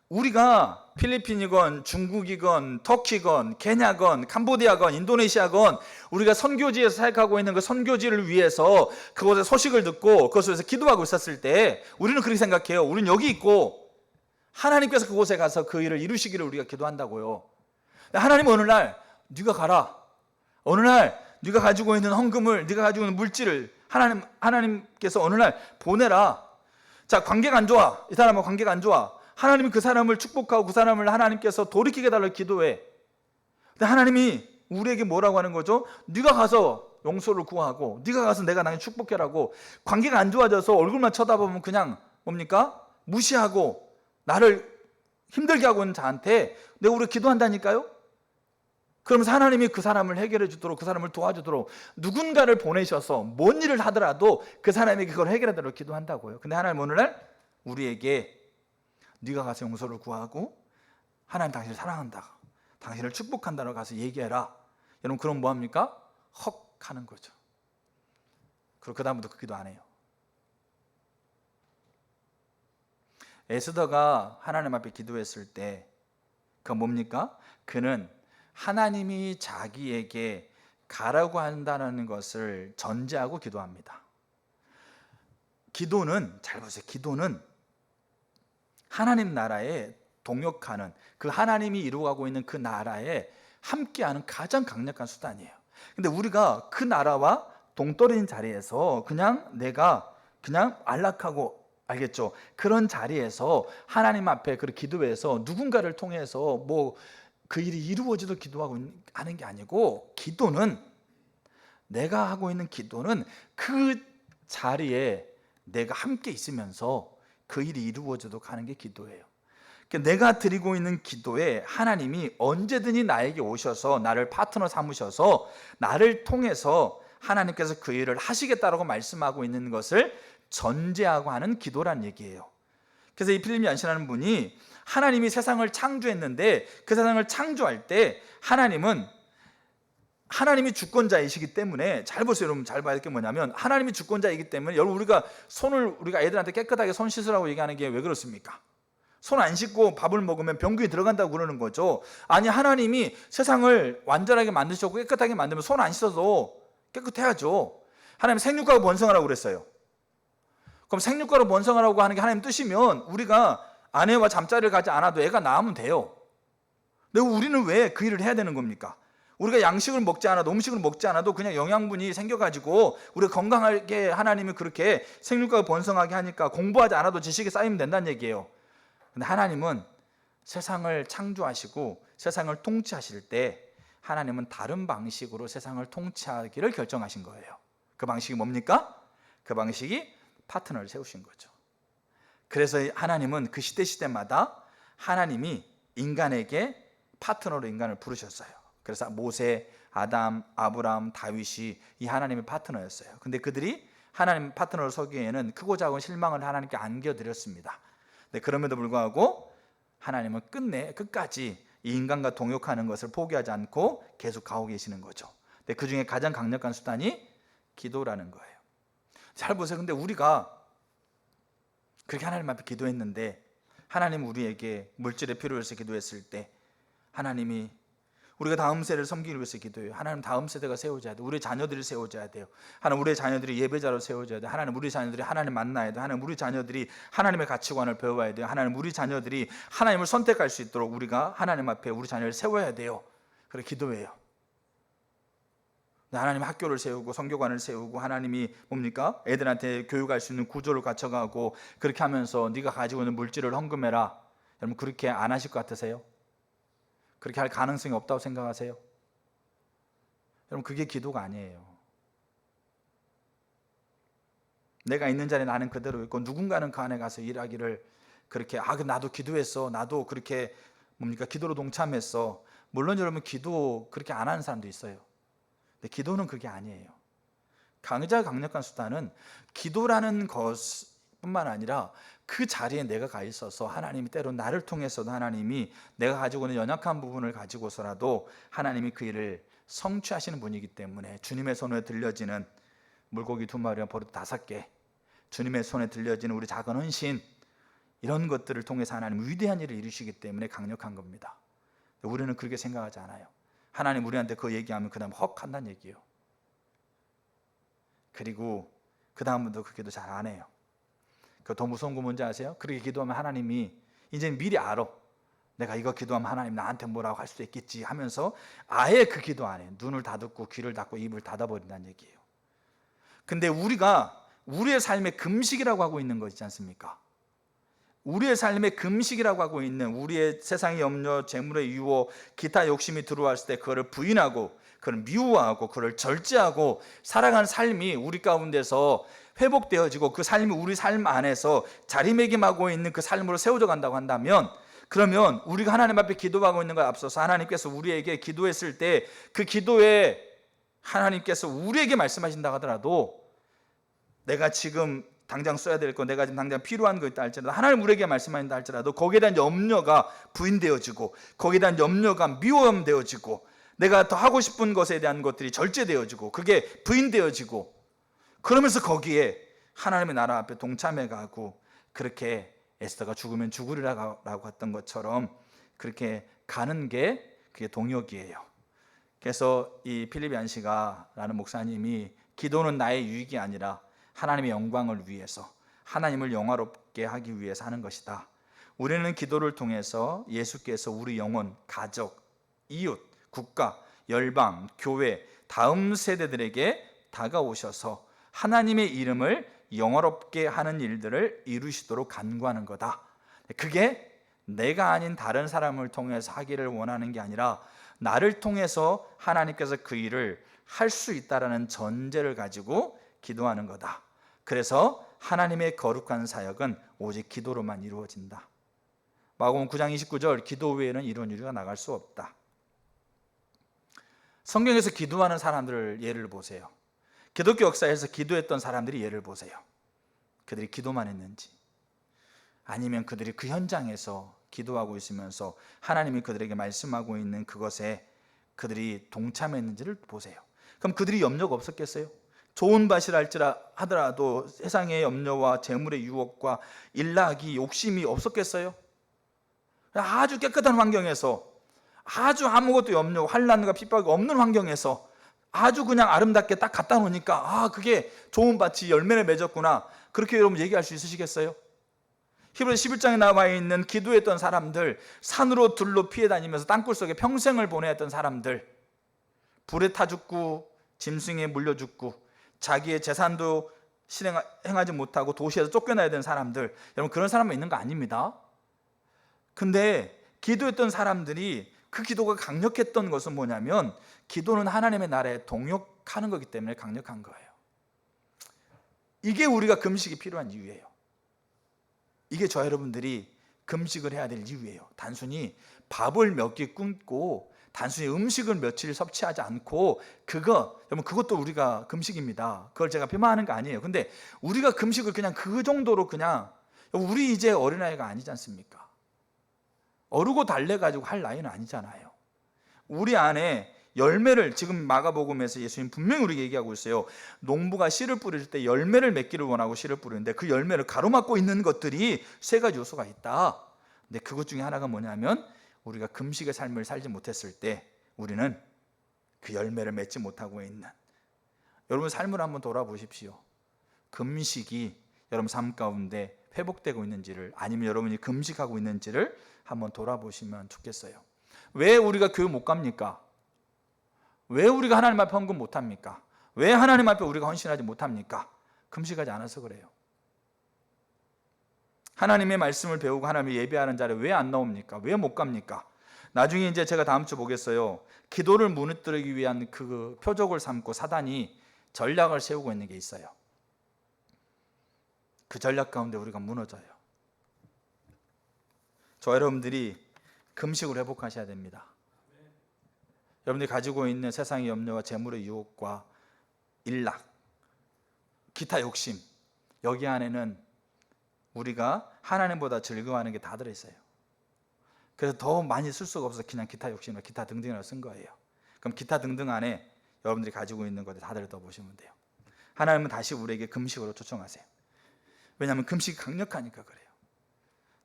우리가 필리핀이건 중국이건 터키건 케냐건 캄보디아건 인도네시아건 우리가 선교지에서 사역하고 있는 그 선교지를 위해서 그곳의 소식을 듣고 그것을 위해서 기도하고 있었을 때 우리는 그렇게 생각해요. 우리는 여기 있고 하나님께서 그곳에 가서 그 일을 이루시기를 우리가 기도한다고요. 하나님은 어느 날 네가 가라. 어느 날 네가 가지고 있는 헌금을, 네가 가지고 있는 물질을 하나님께서 어느 날 보내라. 자, 관계가 안 좋아. 이 사람하고 관계가 안 좋아. 하나님이 그 사람을 축복하고 그 사람을 하나님께서 돌이키게 달라고 기도해. 근데 하나님이 우리에게 뭐라고 하는 거죠? 네가 가서 용서를 구하고 네가 가서 내가 나를 축복해라고. 관계가 안 좋아져서 얼굴만 쳐다보면 그냥 뭡니까? 무시하고 나를 힘들게 하고 있는 자한테 내가 우리가 기도한다니까요? 그러면서 하나님이 그 사람을 해결해 주도록, 그 사람을 도와주도록 누군가를 보내셔서 뭔 일을 하더라도 그 사람에게 그걸 해결해 주도록 기도한다고요. 근데 하나님 오늘날 우리에게 네가 가서 용서를 구하고 하나님 당신을 사랑한다, 당신을 축복한다고 가서 얘기해라. 여러분 그럼 뭐합니까? 헉 하는 거죠. 그리고 그 다음부터 그 기도 안 해요. 에스더가 하나님 앞에 기도했을 때 그건 뭡니까? 그는 하나님이 자기에게 가라고 한다는 것을 전제하고 기도합니다. 기도는, 잘 보세요. 기도는 하나님 나라에 동역하는, 그 하나님이 이루어가고 있는 그 나라에 함께하는 가장 강력한 수단이에요. 근데 우리가 그 나라와 동떨어진 자리에서 그냥 내가 그냥 안락하고, 알겠죠? 그런 자리에서 하나님 앞에 그 기도해서 누군가를 통해서 뭐 그 일이 이루어지도록 기도하고 하는 게 아니고, 기도는, 내가 하고 있는 기도는 그 자리에 내가 함께 있으면서 그 일이 이루어지도록 하는 게 기도예요. 그러니까 내가 드리고 있는 기도에 하나님이 언제든지 나에게 오셔서 나를 파트너 삼으셔서 나를 통해서 하나님께서 그 일을 하시겠다라고 말씀하고 있는 것을 전제하고 하는 기도란 얘기예요. 그래서 이 필립이 안신하는 분이 하나님이 세상을 창조했는데 그 세상을 창조할 때 하나님이 주권자이시기 때문에, 잘 보세요 여러분, 잘 봐야 될 게 뭐냐면 하나님이 주권자이기 때문에, 여러분 우리가 애들한테 깨끗하게 손 씻으라고 얘기하는 게 왜 그렇습니까? 손 안 씻고 밥을 먹으면 병균이 들어간다고 그러는 거죠. 아니, 하나님이 세상을 완전하게 만드셨고 깨끗하게 만들면 손 안 씻어도 깨끗해야죠. 하나님 생육하고 번성하라고 그랬어요. 그럼 생육과로 번성하라고 하는 게 하나님 뜻이면 우리가 아내와 잠자리를 가지 않아도 애가 낳으면 돼요. 근데 우리는 왜 그 일을 해야 되는 겁니까? 우리가 양식을 먹지 않아도, 음식을 먹지 않아도 그냥 영양분이 생겨가지고 우리가 건강하게 하나님이 그렇게 생육과가 번성하게 하니까 공부하지 않아도 지식이 쌓이면 된다는 얘기예요. 근데 하나님은 세상을 창조하시고 세상을 통치하실 때 하나님은 다른 방식으로 세상을 통치하기를 결정하신 거예요. 그 방식이 뭡니까? 그 방식이 파트너를 세우신 거죠. 그래서 하나님은 그 시대마다 하나님이 인간에게 파트너로 인간을 부르셨어요. 그래서 모세, 아담, 아브라함, 다윗이 이 하나님의 파트너였어요. 근데 그들이 하나님 파트너를 서기에는 크고 작은 실망을 하나님께 안겨드렸습니다. 네, 그럼에도 불구하고 하나님은 끝까지 이 인간과 동역하는 것을 포기하지 않고 계속 가고 계시는 거죠. 근데 그 중에 가장 강력한 수단이 기도라는 거예요. 잘 보세요. 근데 우리가 그렇게 하나님 앞에 기도했는데, 하나님 우리에게 물질의 필요를 위해서 기도했을 때 하나님이 우리가 다음 세대를 섬기기 위해서 기도해요. 하나님 다음 세대가 세워져야 돼요. 우리 자녀들이 세워져야 돼요. 하나님 우리 자녀들이 예배자로 세워져야 돼요. 하나님 우리 자녀들이 하나님 만나야 돼요. 하나님 우리 자녀들이 하나님의 가치관을 배워야 돼요. 하나님 우리 자녀들이 하나님을 선택할 수 있도록 우리가 하나님 앞에 우리 자녀를 세워야 돼요. 그래 기도해요. 하나님 학교를 세우고 성교관을 세우고, 하나님이 뭡니까? 애들한테 교육할 수 있는 구조를 갖춰가고, 그렇게 하면서 네가 가지고 있는 물질을 헌금해라. 여러분 그렇게 안 하실 것 같으세요? 그렇게 할 가능성이 없다고 생각하세요? 여러분 그게 기도가 아니에요. 내가 있는 자리에 나는 그대로 있고 누군가는 그 안에 가서 일하기를 그렇게, 나도 기도했어, 나도 그렇게 기도로 동참했어. 물론 여러분 기도 그렇게 안 하는 사람도 있어요. 근데 기도는 그게 아니에요. 강력한 수단은 기도라는 것뿐만 아니라 그 자리에 내가 가 있어서 하나님이 때론 나를 통해서도 하나님이 내가 가지고 있는 연약한 부분을 가지고서라도 하나님이 그 일을 성취하시는 분이기 때문에 주님의 손에 들려지는 물고기 2마리와 버릇 5개, 주님의 손에 들려지는 우리 작은 헌신, 이런 것들을 통해서 하나님 위대한 일을 이루시기 때문에 강력한 겁니다. 우리는 그렇게 생각하지 않아요. 하나님 우리한테 그 얘기하면 그 다음 헉 한다는 얘기예요. 그리고 그 다음부터 그 기도 잘 안 해요. 더 무서운 거 뭔지 아세요? 그렇게 기도하면 하나님이 이제 미리 알아. 내가 이거 기도하면 하나님 나한테 뭐라고 할 수도 있겠지 하면서 아예 그 기도 안 해요. 눈을 닫고 귀를 닫고 입을 닫아버린다는 얘기예요. 근데 우리가 우리의 삶에 금식이라고 하고 있는 거 있지 않습니까? 우리의 삶에 금식이라고 하고 있는, 우리의 세상의 염려, 재물의 유혹, 기타 욕심이 들어왔을 때 그거를 부인하고 그걸 미워하고 그걸 절제하고 살아가는 삶이 우리 가운데서 회복되어지고 그 삶이 우리 삶 안에서 자리매김하고 있는 그 삶으로 세워져 간다고 한다면, 그러면 우리가 하나님 앞에 기도하고 있는 것에 앞서서 하나님께서 우리에게 기도했을 때 그 기도에 하나님께서 우리에게 말씀하신다고 하더라도, 내가 지금 당장 써야 될 거, 내가 지금 당장 필요한 거 있다 할지라도 하나님 우리에게 말씀하신다 할지라도 거기에 대한 염려가 부인되어지고 거기에 대한 염려가 미워되어지고 내가 더 하고 싶은 것에 대한 것들이 절제되어지고 그게 부인되어지고, 그러면서 거기에 하나님의 나라 앞에 동참해 가고, 그렇게 에스더가 죽으면 죽으리라고 했던 것처럼 그렇게 가는 게 그게 동역이에요. 그래서 이 필립 얀시가라는 목사님이 기도는 나의 유익이 아니라 하나님의 영광을 위해서, 하나님을 영화롭게 하기 위해서 하는 것이다. 우리는 기도를 통해서 예수께서 우리 영혼, 가족, 이웃, 국가, 열방, 교회, 다음 세대들에게 다가오셔서 하나님의 이름을 영화롭게 하는 일들을 이루시도록 간구하는 거다. 그게 내가 아닌 다른 사람을 통해서 하기를 원하는 게 아니라 나를 통해서 하나님께서 그 일을 할 수 있다라는 전제를 가지고 기도하는 거다. 그래서 하나님의 거룩한 사역은 오직 기도로만 이루어진다. 마가복음 9장 29절, 기도 외에는 이런 일이 나갈 수 없다. 성경에서 기도하는 사람들을 예를 보세요. 기독교 역사에서 기도했던 사람들이 예를 보세요. 그들이 기도만 했는지, 아니면 그들이 그 현장에서 기도하고 있으면서 하나님이 그들에게 말씀하고 있는 그것에 그들이 동참했는지를 보세요. 그럼 그들이 염려가 없었겠어요? 좋은 밭이라 할지라 하더라도 세상의 염려와 재물의 유혹과 일락이 욕심이 없었겠어요? 아주 깨끗한 환경에서, 아주 아무것도 염려, 환난과 핍박이 없는 환경에서 아주 그냥 아름답게 딱 갖다 놓으니까 그게 좋은 밭이 열매를 맺었구나, 그렇게 여러분 얘기할 수 있으시겠어요? 히브리서 11장에 나와 있는 기도했던 사람들, 산으로 들로 피해 다니면서 땅굴 속에 평생을 보내었던 사람들, 불에 타 죽고 짐승에 물려 죽고 자기의 재산도 행하지 못하고 도시에서 쫓겨나야 되는 사람들, 여러분 그런 사람만 있는 거 아닙니다. 근데 기도했던 사람들이 그 기도가 강력했던 것은 뭐냐면, 기도는 하나님의 나라에 동역하는 거기 때문에 강력한 거예요. 이게 우리가 금식이 필요한 이유예요. 이게 저 여러분들이 금식을 해야 될 이유예요. 단순히 밥을 몇 끼 끊고 단순히 음식을 며칠 섭취하지 않고, 여러분 그것도 우리가 금식입니다. 그걸 제가 폄하하는 거 아니에요. 근데 우리가 금식을 그냥 그 정도로 그냥, 우리 이제 어린아이가 아니지 않습니까? 어르고 달래가지고 할 나이는 아니잖아요. 우리 안에 열매를, 지금 마가복음에서 예수님 분명히 우리에게 얘기하고 있어요. 농부가 씨를 뿌릴 때 열매를 맺기를 원하고 씨를 뿌리는데 그 열매를 가로막고 있는 것들이 3가지 요소가 있다. 근데 그것 중에 하나가 뭐냐면, 우리가 금식의 삶을 살지 못했을 때 우리는 그 열매를 맺지 못하고 있는, 여러분 삶을 한번 돌아보십시오. 금식이 여러분 삶 가운데 회복되고 있는지를, 아니면 여러분이 금식하고 있는지를 한번 돌아보시면 좋겠어요. 왜 우리가 교회 못 갑니까? 왜 우리가 하나님 앞에 헌금 못 합니까? 왜 하나님 앞에 우리가 헌신하지 못합니까? 금식하지 않아서 그래요. 하나님의 말씀을 배우고 하나님의 예배하는 자리에 왜 안 나옵니까? 왜 못 갑니까? 나중에 이제 제가 다음 주 보겠어요. 기도를 무너뜨리기 위한 그 표적을 삼고 사단이 전략을 세우고 있는 게 있어요. 그 전략 가운데 우리가 무너져요. 저 여러분들이 금식으로 회복하셔야 됩니다. 여러분들이 가지고 있는 세상의 염려와 재물의 유혹과 일락, 기타 욕심, 여기 안에는 우리가 하나님보다 즐거워하는 게 다 들어있어요. 그래서 더 많이 쓸 수가 없어서 그냥 기타 욕심이나 기타 등등이라고 쓴 거예요. 그럼 기타 등등 안에 여러분들이 가지고 있는 것들 다 들여다보시면 돼요. 하나님은 다시 우리에게 금식으로 초청하세요. 왜냐하면 금식이 강력하니까 그래요.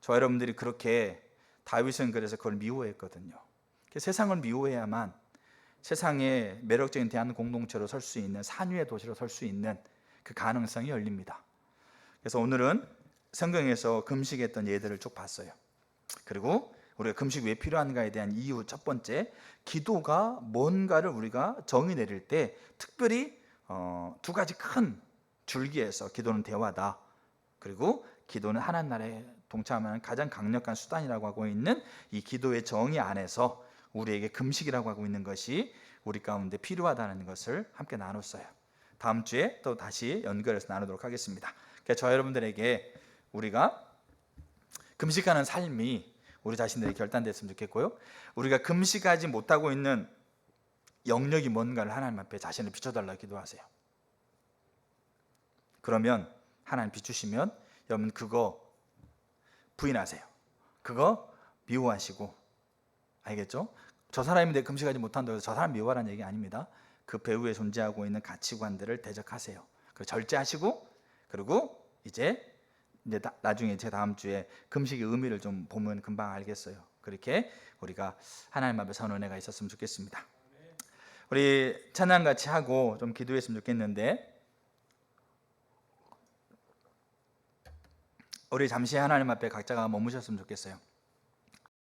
저 여러분들이 그렇게 다윗은 그래서 그걸 미워했거든요. 세상을 미워해야만 세상에 매력적인 대한 공동체로 설 수 있는, 산위의 도시로 설 수 있는 그 가능성이 열립니다. 그래서 오늘은 성경에서 금식했던 예들을 쭉 봤어요. 그리고 우리가 금식 왜 필요한가에 대한 이유, 첫 번째, 기도가 뭔가를 우리가 정의 내릴 때 특별히 두 가지 큰 줄기에서 기도는 대화다. 그리고 기도는 하나님 나라에 동참하는 가장 강력한 수단이라고 하고 있는 이 기도의 정의 안에서 우리에게 금식이라고 하고 있는 것이 우리 가운데 필요하다는 것을 함께 나눴어요. 다음 주에 또 다시 연결해서 나누도록 하겠습니다. 그래서 저 여러분들에게 우리가 금식하는 삶이 우리 자신들에게 결단됐으면 좋겠고요. 우리가 금식하지 못하고 있는 영역이 뭔가를 하나님 앞에 자신을 비춰달라고 기도하세요. 그러면 하나님 비추시면 여러분 그거 부인하세요. 그거 미워하시고, 알겠죠? 저 사람이 내 금식하지 못한다고 해서 저 사람 미워하라는 얘기 아닙니다. 그 배후에 존재하고 있는 가치관들을 대적하세요. 그리고 절제하시고, 그리고 이제 나중에 제 다음 주에 금식의 의미를 좀 보면 금방 알겠어요. 그렇게 우리가 하나님 앞에 선 은혜가 있었으면 좋겠습니다. 우리 찬양 같이 하고 좀 기도했으면 좋겠는데, 우리 잠시 하나님 앞에 각자가 머무셨으면 좋겠어요.